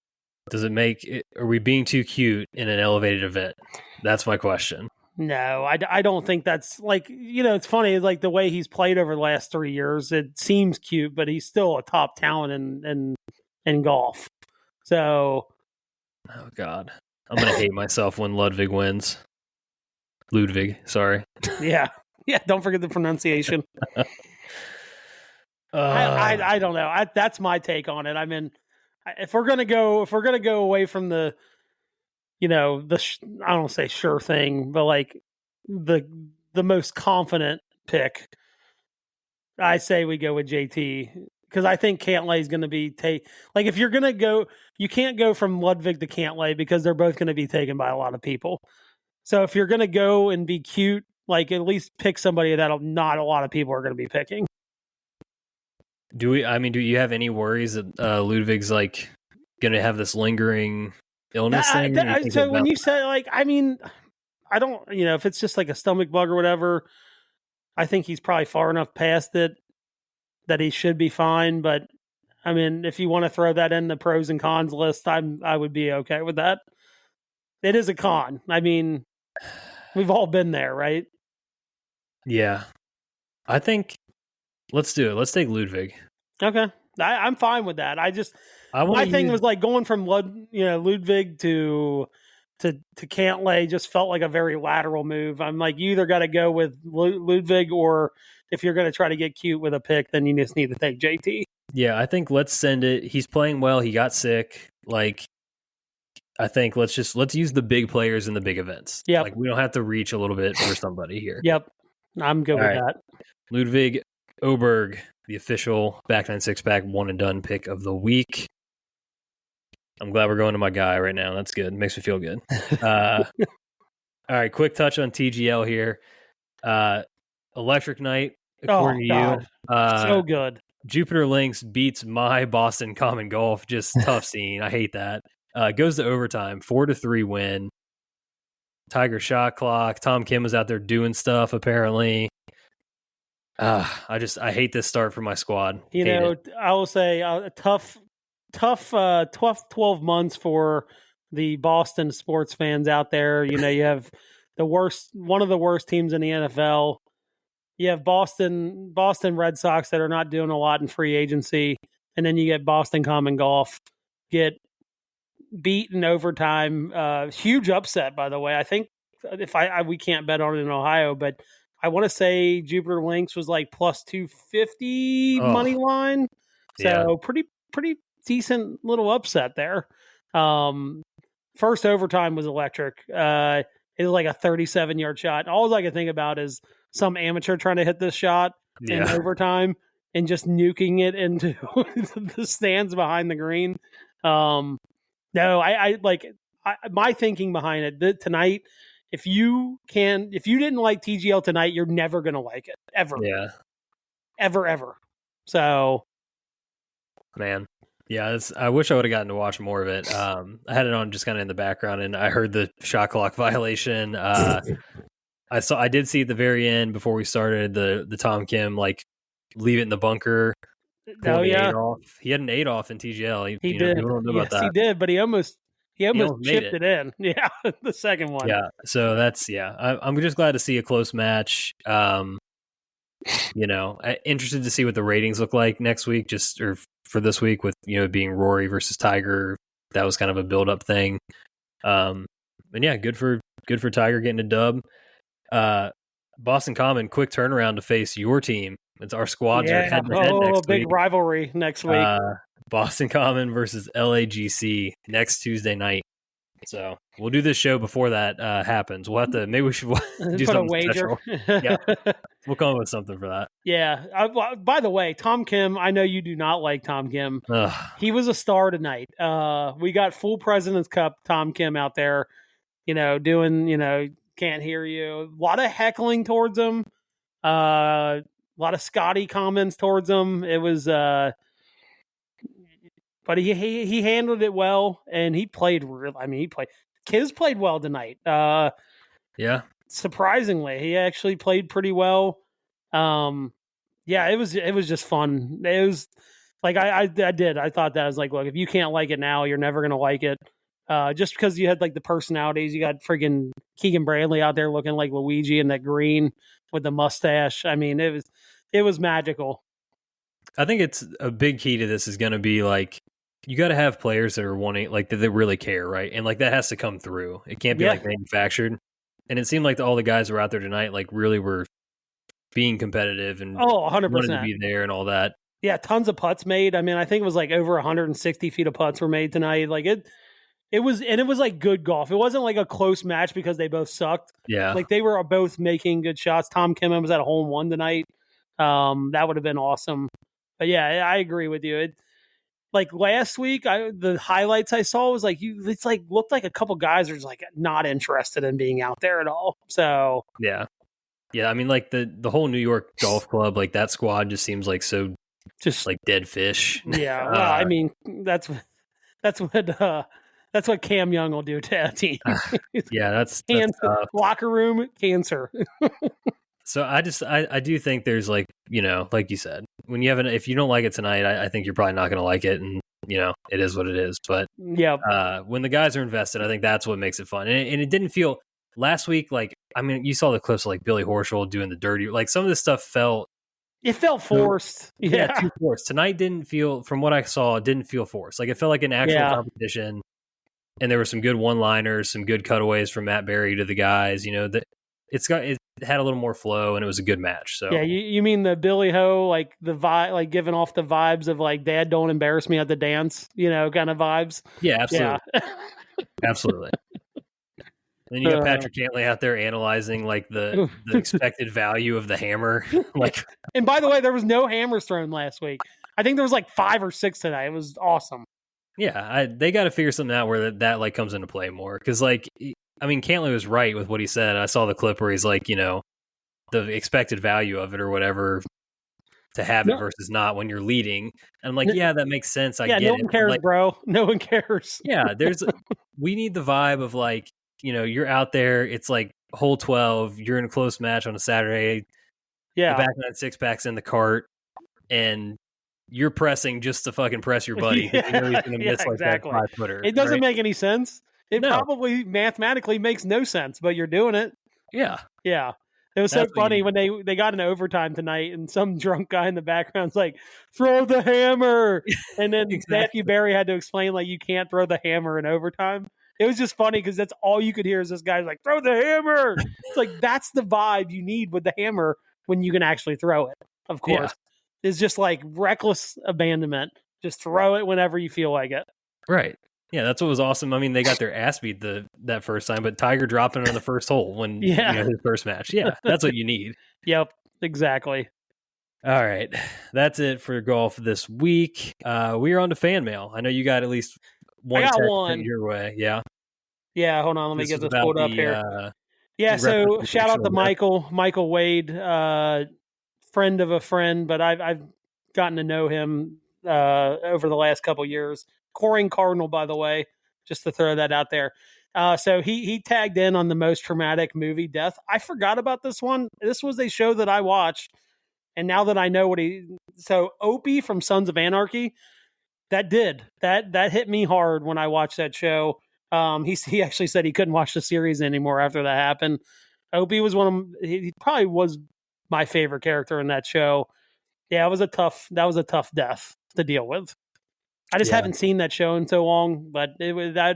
Are we being too cute in an elevated event? That's my question. No, I don't think that's it's funny. It's the way he's played over the last 3 years. It seems cute, but he's still a top talent in golf. So, oh God, I'm gonna hate myself when Ludwig wins. Ludwig, sorry. Yeah. Don't forget the pronunciation. I don't know. That's my take on it. I mean, if we're gonna go away from the. I don't say sure thing, but the most confident pick, I say we go with JT because I think Cantlay is going to be if you're going to go, you can't go from Ludwig to Cantlay because they're both going to be taken by a lot of people. So if you're going to go and be cute, at least pick somebody that not a lot of people are going to be picking. Do you have any worries that Ludwig's going to have this lingering illness thing? So when you say I don't, if it's just a stomach bug or whatever, I think he's probably far enough past it that he should be fine. But I mean, if you want to throw that in the pros and cons list, I would be okay with that. It is a con. I mean, we've all been there, right? Yeah. I think let's do it. Let's take Ludwig. Okay. I'm fine with that. My thing was going from Ludwig to to Cantlay just felt like a very lateral move. I'm like, you either got to go with Ludwig, or if you're going to try to get cute with a pick, then you just need to take JT. Yeah, I think let's send it. He's playing well. He got sick. Like, I think let's use the big players in the big events. Yep. Like, we don't have to reach a little bit for somebody here. Yep. I'm good with that. Ludwig Oberg, the official Back 9 6-pack one and done pick of the week. I'm glad we're going to my guy right now. That's good. Makes me feel good. All right, quick touch on TGL here. Electric night, according to you. So good. Jupiter Lynx beats my Boston Common Golf. Just tough scene. I hate that. Goes to overtime, 4-3 win. Tiger shot clock. Tom Kim was out there doing stuff, apparently. I hate this start for my squad. I will say a tough 12 months for the Boston sports fans out there. You have one of the worst teams in the NFL. You have Boston Red Sox that are not doing a lot in free agency, and then you get Boston Common Golf get beat in overtime. Huge upset, by the way. I think if we can't bet on it in Ohio, but I want to say Jupiter Lynx was like plus 250 money line. So pretty decent little upset there. First overtime was electric. It was like a 37-yard shot. All I could think about is some amateur trying to hit this shot in overtime and just nuking it into the stands behind the green. No, my thinking behind it tonight. If you didn't like TGL tonight, you're never gonna like it ever. Yeah, ever. So, man, yeah, I wish I would have gotten to watch more of it. I had it on just kind of in the background, and I heard the shot clock violation. I did see at the very end before we started the Tom Kim leave it in the bunker. Oh yeah, he had an 8 off in TGL. He did. Yes, he did, but he almost chipped it in. Yeah, the second one. Yeah, so that's I'm just glad to see a close match. Interested to see what the ratings look like next week, or for this week with being Rory versus Tiger. That was kind of a build up thing. And yeah, good for Tiger getting a dub. Boston Common, quick turnaround to face your team. It's our squads are head to head next big week. Rivalry next week. Boston Common versus LAGC next Tuesday night. So we'll do this show before that happens. We'll have to, maybe we should do put something a wager. Yeah, we'll come up with something for that. Yeah. By the way, Tom Kim, I know you do not like Tom Kim. He was a star tonight. We got full President's Cup Tom Kim out there, doing, can't hear you. A lot of heckling towards him. A lot of Scotty comments towards him. It was, but he handled it well, and he played Kiz played well tonight. Yeah. Surprisingly, he actually played pretty well. Yeah, it was just fun. It was like I thought that. I was like, look, if you can't like it now, you're never gonna like it. Just because you had like the personalities, you got friggin' Keegan Bradley out there looking like Luigi in that green with the mustache. I mean, it was magical. I think it's a big key to this is going to be like, you got to have players that are wanting, like, that they really care, right? And like that has to come through. It can't be like manufactured. And it seemed like all the guys who were out there tonight, like, really were being competitive and 100% wanted to be there and all that. Yeah, tons of putts made. I mean, I think it was like over 160 feet of putts were made tonight. Like it was like good golf. It wasn't like a close match because they both sucked. Yeah, like they were both making good shots. Tom Kim was at a hole in one tonight. That would have been awesome. But yeah, I agree with you. Like last week, the highlights I saw was like it's like looked like a couple guys are just like not interested in being out there at all. So yeah. I mean, like the whole New York Golf Club, like that squad just seems like so just like dead fish. Yeah, well, I mean that's what Cam Young will do to a team. Yeah, that's locker room cancer. So I do think there's like, like you said, when you if you don't like it tonight, I think you're probably not going to like it, and it is what it is. But yeah, when the guys are invested, I think that's what makes it fun. And it didn't feel last week like, I mean, you saw the clips of like Billy Horschel doing the dirty, like some of this stuff felt forced. Yeah, too forced. Tonight didn't feel, from what I saw, it didn't feel forced. Like it felt like an actual competition. and there were some good one-liners, some good cutaways from Matt Berry to the guys. That it had a little more flow, and it was a good match. So yeah, you mean the Billy Ho, like the vibe, like giving off the vibes of like Dad, don't embarrass me at the dance, kind of vibes. yeah, absolutely, Yeah. absolutely. And then you got Patrick Cantley out there analyzing like the expected value of the hammer. Like, and by the way, there was no hammers thrown last week. I think there was like 5 or 6 today. It was awesome. Yeah, they got to figure something out where that like comes into play more. Because Cantley was right with what he said. I saw the clip where he's like, the expected value of it or whatever to have it versus not when you're leading. And I'm like, yeah, that makes sense. I get no it. one cares, like, bro. No one cares. Yeah, we need the vibe of like, you're out there. It's like hole 12. You're in a close match on a Saturday. Yeah, the back nine 6-pack's in the cart, and you're pressing just to fucking press your buddy. Yeah, you know he's going to miss exactly. that 5-footer. It doesn't make any sense. It No. probably mathematically makes no sense, but you're doing it. Yeah. Yeah. It was so funny when they got into overtime tonight, and some drunk guy in the background's like, "Throw the hammer," and then Matthew Berry had to explain like you can't throw the hammer in overtime. It was just funny because that's all you could hear is this guy's like, "Throw the hammer." It's like that's the vibe you need with the hammer when you can actually throw it. Of course, it's just like reckless abandonment. Just throw it whenever you feel like it. Right. Yeah, that's what was awesome. I mean, they got their ass beat that first time, but Tiger dropping it on the first hole when his first match. Yeah, that's what you need. Yep, exactly. All right, that's it for golf this week. We are on to fan mail. I know you got at least one. I got one your way. Yeah. Yeah. Hold on, let me get this pulled up here. So shout out to Michael Wade, friend of a friend, but I've gotten to know him over the last couple years. Coring Cardinal, by the way, just to throw that out there. So he tagged in on the most traumatic movie death. I forgot about this one. This was a show that I watched, and now that I know so Opie from Sons of Anarchy, that hit me hard when I watched that show. He actually said he couldn't watch the series anymore after that happened. Opie was he probably was my favorite character in that show. Yeah, that was a tough death to deal with. I just haven't seen that show in so long, but it was I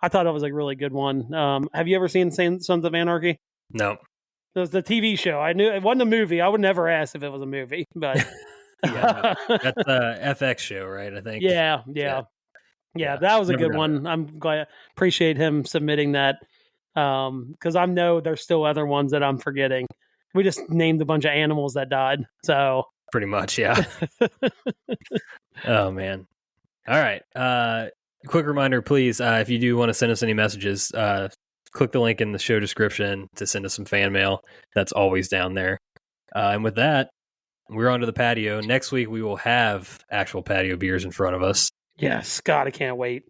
thought it was a really good one. Have you ever seen Sons of Anarchy? No. It was the TV show. I knew it wasn't a movie. I would never ask if it was a movie, but that's the FX show, right? I think. Yeah, that was a good one. I'm glad. Appreciate him submitting that because I know there's still other ones that I'm forgetting. We just named a bunch of animals that died, so pretty much, yeah. Oh man! All right. Quick reminder, please, if you do want to send us any messages, click the link in the show description to send us some fan mail. That's always down there. And with that, we're on to the patio. Next week, we will have actual patio beers in front of us. Yes, God, I can't wait.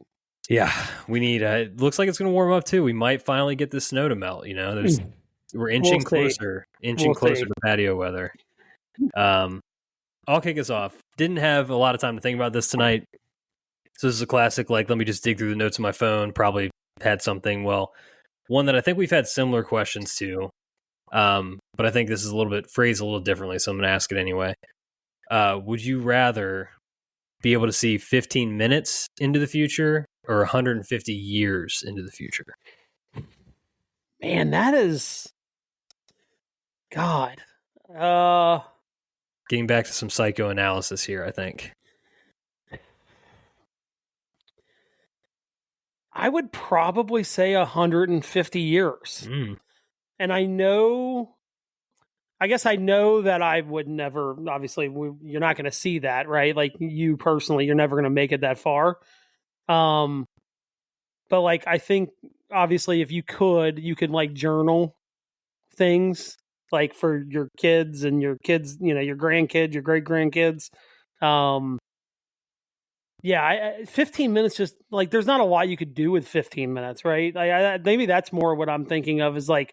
Yeah, we need. It looks like it's going to warm up too. We might finally get the snow to melt. We're inching closer to patio weather. I'll kick us off. Didn't have a lot of time to think about this tonight. So this is a classic, like, let me just dig through the notes on my phone. Probably had something. Well, one that I think we've had similar questions to, but I think this is phrased a little differently, so I'm going to ask it anyway. Would you rather be able to see 15 minutes into the future or 150 years into the future? Man, that is... God. Getting back to some psychoanalysis here, I think. I would probably say 150 years. And I guess I know that I would never, obviously, you're not going to see that, right? Like you personally, you're never going to make it that far. But like, I think obviously if you could like journal things like for your kids and your kids, your grandkids, your great grandkids. 15 minutes, just like, there's not a lot you could do with 15 minutes, right? Maybe that's more what I'm thinking of is like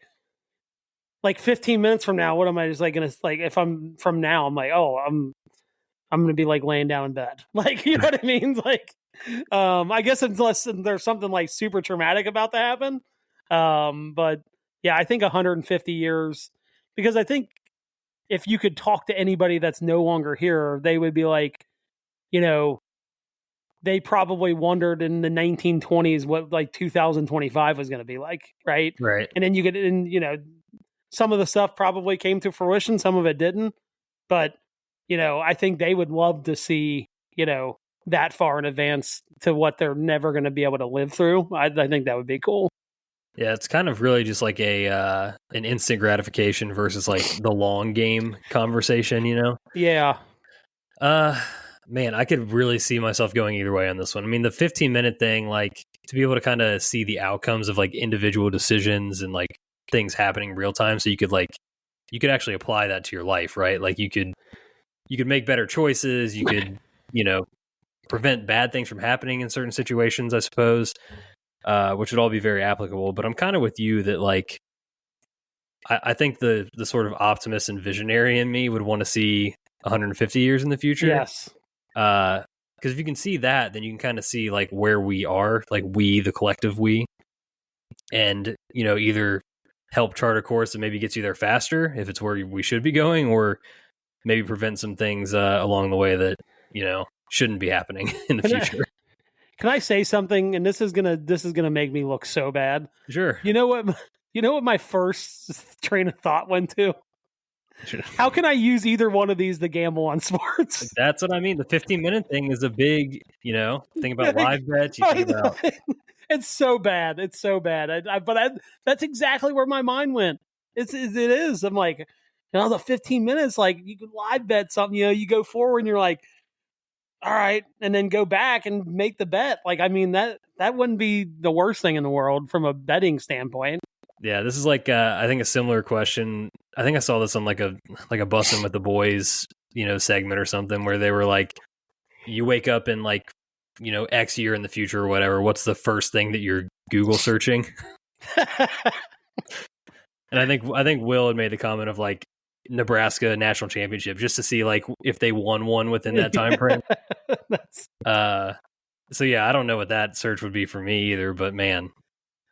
15 minutes from now, what am I just like going to, like, if I'm from now, I'm like, oh, I'm going to be like laying down in bed. Like, you know what I mean? Like, I guess unless there's something like super traumatic about to happen. But yeah, I think 150 years, because I think if you could talk to anybody that's no longer here, they would be like, they probably wondered in the 1920s what like 2025 was going to be like, right? Right. And then you get in, some of the stuff probably came to fruition, some of it didn't. But, I think they would love to see, that far in advance to what they're never going to be able to live through. I think that would be cool. Yeah, it's kind of really just like an instant gratification versus like the long game conversation, Yeah. Man, I could really see myself going either way on this one. I mean, the 15-minute thing, like to be able to kind of see the outcomes of like individual decisions and like things happening real time, so you could actually apply that to your life, right? Like you could make better choices, you could, prevent bad things from happening in certain situations, I suppose. Which would all be very applicable. But I'm kind of with you that like I think the sort of optimist and visionary in me would want to see 150 years in the future. Yes. Because if you can see that, then you can kind of see like where we are, like we, the collective we, and either help chart a course that maybe gets you there faster if it's where we should be going, or maybe prevent some things along the way that shouldn't be happening in the future. Can I say something? And this is gonna make me look so bad. Sure. You know what my first train of thought went to? Sure. How can I use either one of these to gamble on sports? That's what I mean. The 15-minute thing is a big, thing about live bets. You think about it's so bad. It's so bad. That's exactly where my mind went. It is. I'm like, the 15 minutes, like you could live bet something. You go forward and you're like, all right, and then go back and make the bet. Like, I mean, that wouldn't be the worst thing in the world from a betting standpoint. Yeah, this is like I think a similar question. I think I saw this on like a Bussin' with the Boys, segment or something where they were like, you wake up in like, X year in the future or whatever. What's the first thing that you're Google searching? And I think Will had made the comment of like Nebraska national championship just to see like if they won one within that time frame. So yeah, I don't know what that search would be for me either, but man.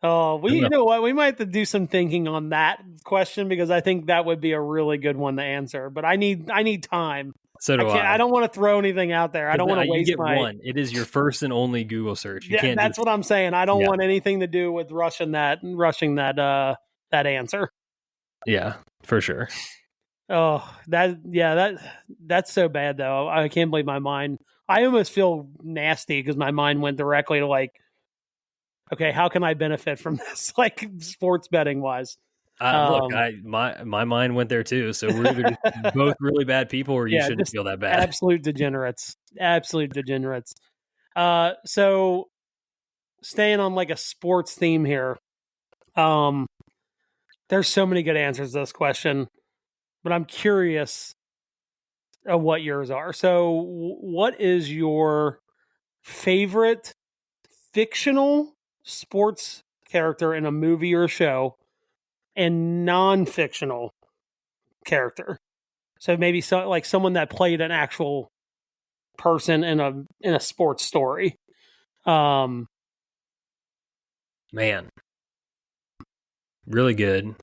Oh, you know what? We might have to do some thinking on that question because I think that would be a really good one to answer. But I need time. So do I. I don't want to throw anything out there. I don't want to waste one. It is your first and only Google search. You can't. That's what I'm saying. I don't want anything to do with rushing that answer. Yeah, for sure. Oh, that's so bad though. I can't believe my mind. I almost feel nasty because my mind went directly to like, okay, how can I benefit from this? Like sports betting wise. Look, my mind went there too. So we're either just both really bad people, or you shouldn't feel that bad. Absolute degenerates. Absolute degenerates. So staying on like a sports theme here. There's so many good answers to this question, but I'm curious of what yours are. So, what is your favorite fictional sports character in a movie or show, and non-fictional character? So maybe like someone that played an actual person in a sports story. Man, really good.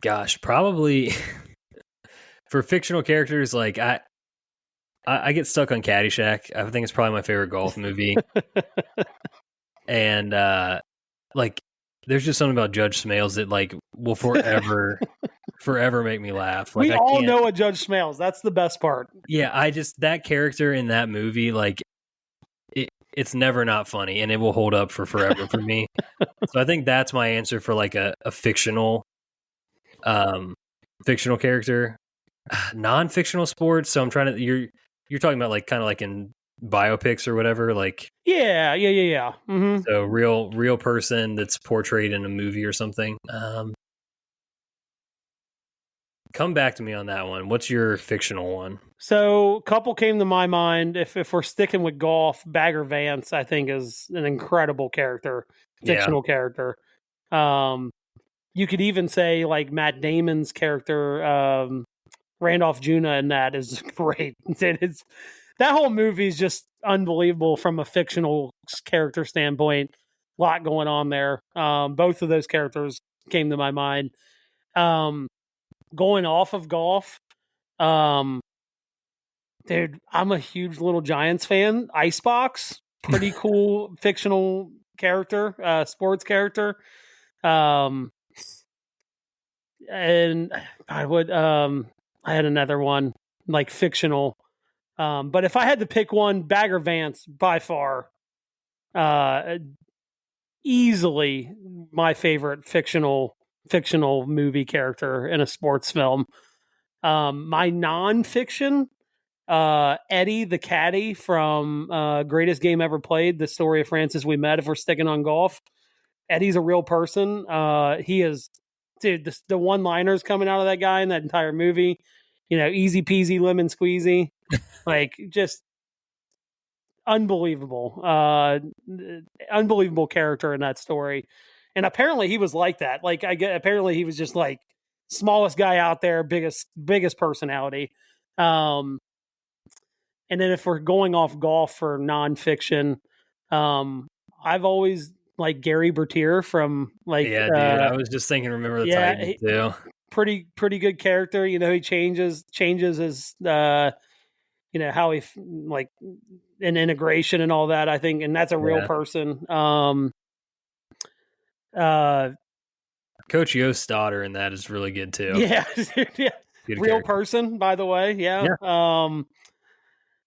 Gosh, probably for fictional characters, like I get stuck on Caddyshack. I think it's probably my favorite golf movie. And like there's just something about Judge Smales that like will forever make me laugh. Like we all know a Judge Smales. That's the best part. Yeah, that character in that movie, like it's never not funny, and it will hold up for forever for me. So I think that's my answer for like a fictional character. Non-fictional sports. So I'm trying to you're talking about like kind of like in biopics or whatever, like yeah. Mm-hmm. So real person that's portrayed in a movie or something. Come back to me on that one. What's your fictional one? So a couple came to my mind. If we're sticking with golf, Bagger Vance I think is an incredible character, fictional character. You could even say like Matt Damon's character, Randolph Juna, in that is great. That whole movie is just unbelievable from a fictional character standpoint. A lot going on there. Both of those characters came to my mind. Going off of golf, Dude, I'm a huge Little Giants fan. Icebox, pretty cool fictional character, sports character. Um, and I would I had another one like fictional. But if I had to pick one, Bagger Vance by far, uh, easily my favorite fictional movie character in a sports film. My nonfiction, Eddie the caddy from Greatest Game Ever Played, the story of Francis We Met. If we're sticking on golf, Eddie's a real person. He is, dude. The one-liners coming out of that guy in that entire movie, easy peasy lemon squeezy, like just unbelievable, unbelievable character in that story. And apparently he was like that. Like apparently he was just like smallest guy out there, biggest personality. Um, and then if we're going off golf for nonfiction, I've always like Gary Bertier from like Yeah, dude. I was just thinking, remember the Titans too. Pretty good character. He changes his how he like an integration and all that, I think, and that's a real person. Coach Yost Stoddard in that is really good too. Yeah, yeah. Good real character. person, by the way. Yeah.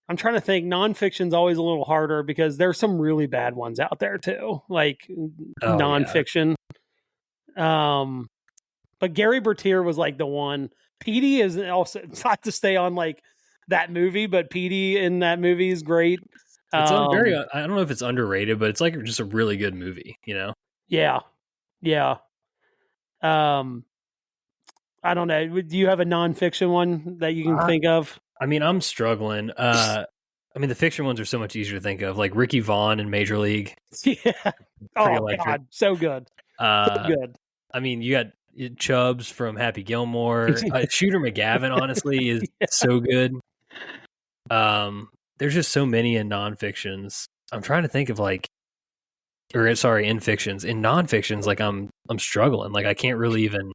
I'm trying to think. Nonfiction's always a little harder because there's some really bad ones out there too, like nonfiction. Yeah. But Gary Bertier was like the one. Petey is also not to stay on like that movie, but Petey in that movie is great. It's very. I don't know if it's underrated, but it's like just a really good movie. Yeah. I don't know. Do you have a nonfiction one that you can think of? I mean, I'm struggling. I mean, the fiction ones are so much easier to think of, like Ricky Vaughn in Major League. Yeah. God, so good. So good. I mean, you got Chubbs from Happy Gilmore. Shooter McGavin, honestly, is so good. There's just so many in nonfictions. I'm trying to think of in fictions. In nonfictions, like I'm struggling. Like I can't even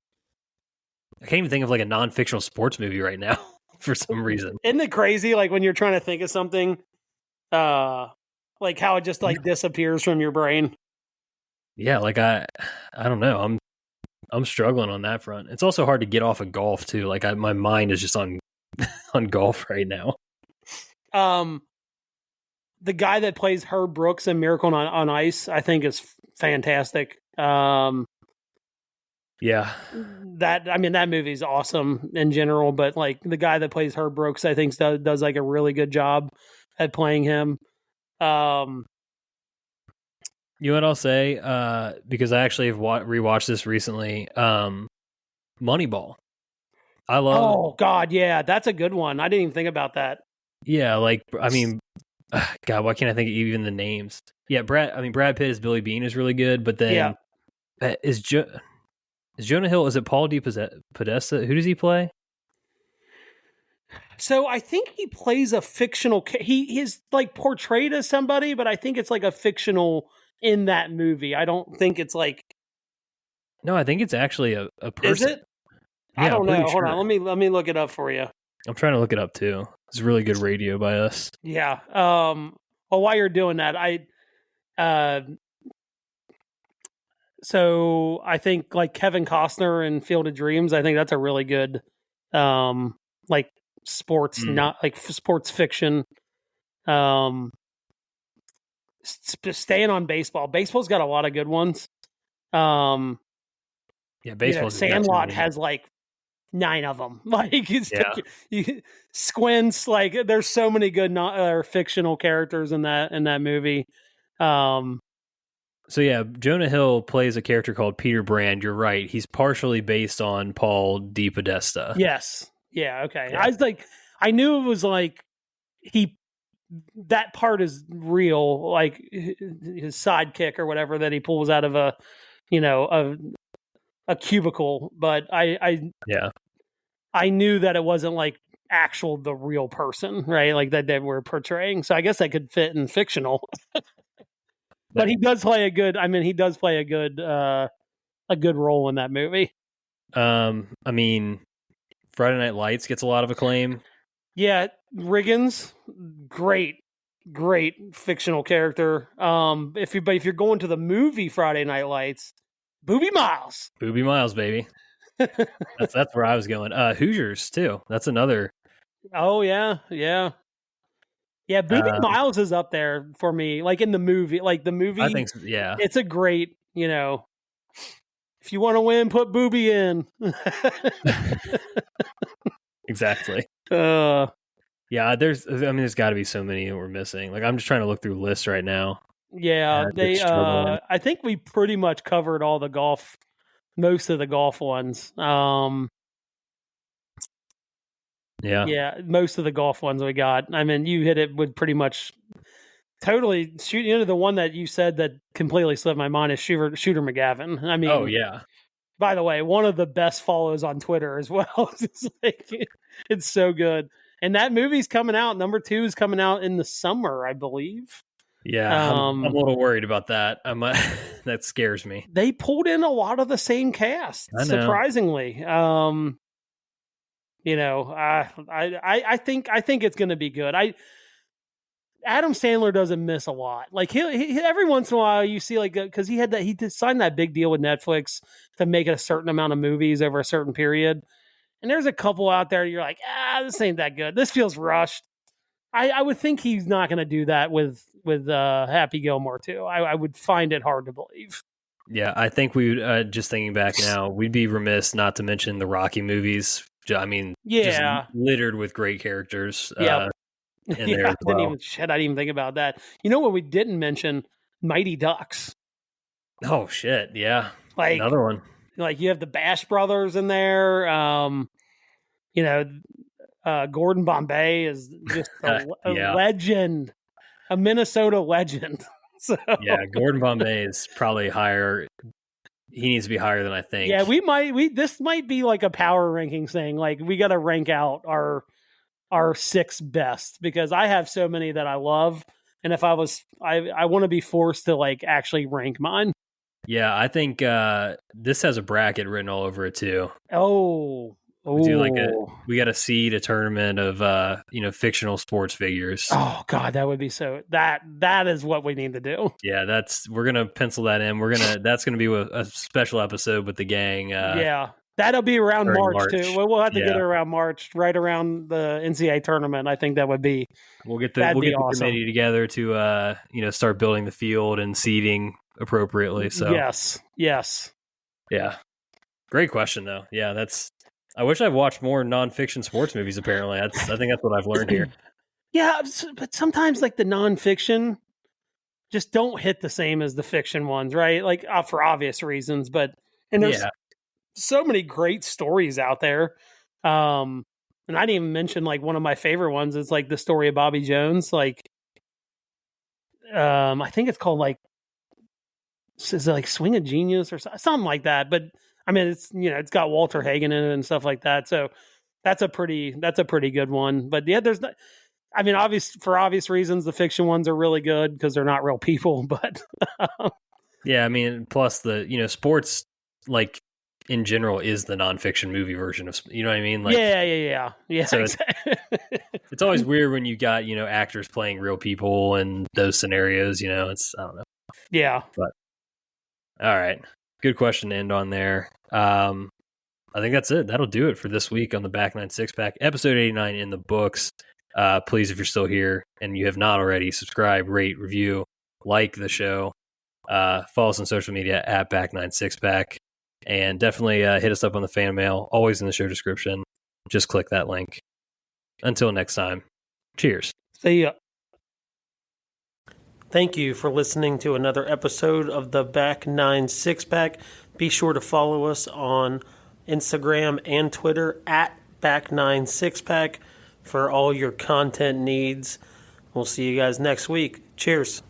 think of like a non-fictional sports movie right now for some reason. Isn't it crazy? Like when you're trying to think of something, like how it just like disappears from your brain. Yeah, like I don't know. I'm struggling on that front. It's also hard to get off of golf too. Like my mind is just on golf right now. The guy that plays Herb Brooks in Miracle on Ice, I think is fantastic. Yeah. That movie's awesome in general, but like the guy that plays Herb Brooks, I think does like a really good job at playing him. You know what I'll say? Because I actually have rewatched this recently. Moneyball. I love. Oh God, yeah, that's a good one. I didn't even think about that. Yeah, like I mean, God, why can't I think of even the names? Yeah, Brad Pitt as Billy Bean is really good, but then is Jonah Hill? Is it Paul D. Podesta? Who does he play? So I think he plays a fictional. He is like portrayed as somebody, but I think it's like a fictional in that movie. I don't think it's like. No, I think it's actually a person. Is it? Yeah, I don't know. Hold on. Let me look it up for you. I'm trying to look it up too. It's really good radio by us. Yeah. Well, while you're doing that, so I think like Kevin Costner in Field of Dreams, I think that's a really good, like sports, not like sports fiction. Staying on baseball. Baseball's got a lot of good ones. Yeah, baseball. Sandlot has like 9 of them. Like Squints. Like there's so many good fictional characters in that movie. So yeah, Jonah Hill plays a character called Peter Brand. You're right. He's partially based on Paul D. Podesta. Yes. Yeah. Okay. Yeah. I was like, I knew it was like that part is real, like his sidekick or whatever that he pulls out of a cubicle. But I knew that it wasn't like the real person, right? Like that they were portraying. So I guess that could fit in fictional. But he does play a good role in that movie. I mean, Friday Night Lights gets a lot of acclaim. Yeah, Riggins, great, great fictional character. If you're going to the movie Friday Night Lights, Booby Miles. Booby Miles, baby. That's where I was going. Hoosiers too. That's another. Oh yeah. Booby Miles is up there for me. Like in the movie, I think so, yeah. It's a great, if you want to win, put Booby in. Exactly. Yeah, there's got to be so many that we're missing. Like I'm just trying to look through lists right now. Yeah, I think we pretty much covered all the golf, most of the golf ones. Yeah, most of the golf ones we got. I mean, you hit it with pretty much totally shoot into the one that you said that completely slipped my mind is Shooter McGavin. I mean, oh yeah. By the way, one of the best follows on Twitter as well. It's so good. And that movie's coming out. Number 2 is coming out in the summer, I believe. Yeah, I'm a little worried about that. That scares me. They pulled in a lot of the same cast, surprisingly. I think it's going to be good. Adam Sandler doesn't miss a lot. Like he every once in a while you see because he signed that big deal with Netflix to make it a certain amount of movies over a certain period. And there's a couple out there you're like, this ain't that good. This feels rushed. I would think he's not going to do that with Happy Gilmore too. I would find it hard to believe. Yeah, I think we would, just thinking back now, we'd be remiss not to mention the Rocky movies. I mean, just littered with great characters. Yeah. I didn't even think about that. You know what we didn't mention? Mighty Ducks. Oh shit, yeah. Another one. Like you have the Bash Brothers in there. Gordon Bombay is just a legend, a Minnesota legend. So yeah, Gordon Bombay is probably higher. He needs to be higher than I think. Yeah, this might be like a power ranking thing. Like we got to rank out our 6 best because I have so many that I love, and if I want to be forced to like actually rank mine. Yeah, I think this has a bracket written all over it too. We got to seed a tournament of fictional sports figures. Oh god, that would be that is what we need to do. Yeah, we're gonna pencil that in. That's gonna be a special episode with the gang. Yeah. That'll be around March too. We'll have to get it around March, right around the NCAA tournament. I think that would be. We'll get the committee together to start building the field and seeding appropriately. So yes. Yeah, great question though. Yeah, I wish I'd watched more nonfiction sports movies. Apparently, I think that's what I've learned here. Yeah, but sometimes like the nonfiction just don't hit the same as the fiction ones, right? Like for obvious reasons, but there's so many great stories out there. And I didn't even mention like one of my favorite ones is like the story of Bobby Jones. Like, I think it's called like, is it like Swing of Genius or something like that? But I mean, it's got Walter Hagen in it and stuff like that. So that's a pretty good one. But yeah, there's not. I mean, for obvious reasons, the fiction ones are really good because they're not real people. But yeah, I mean, plus the sports like. In general, is the nonfiction movie version of you know what I mean? Like, yeah. So exactly. It's always weird when you got actors playing real people in those scenarios. It's I don't know. Yeah, but all right, good question to end on there. I think that's it. That'll do it for this week on the Back 9 6-Pack, episode 89 in the books. Please, if you're still here and you have not already, subscribe, rate, review, like the show. Follow us on social media at Back 9 6-Pack. And definitely hit us up on the fan mail, always in the show description. Just click that link. Until next time, cheers. See ya. Thank you for listening to another episode of the Back 9 6-Pack. Be sure to follow us on Instagram and Twitter at Back 9 6-Pack for all your content needs. We'll see you guys next week. Cheers.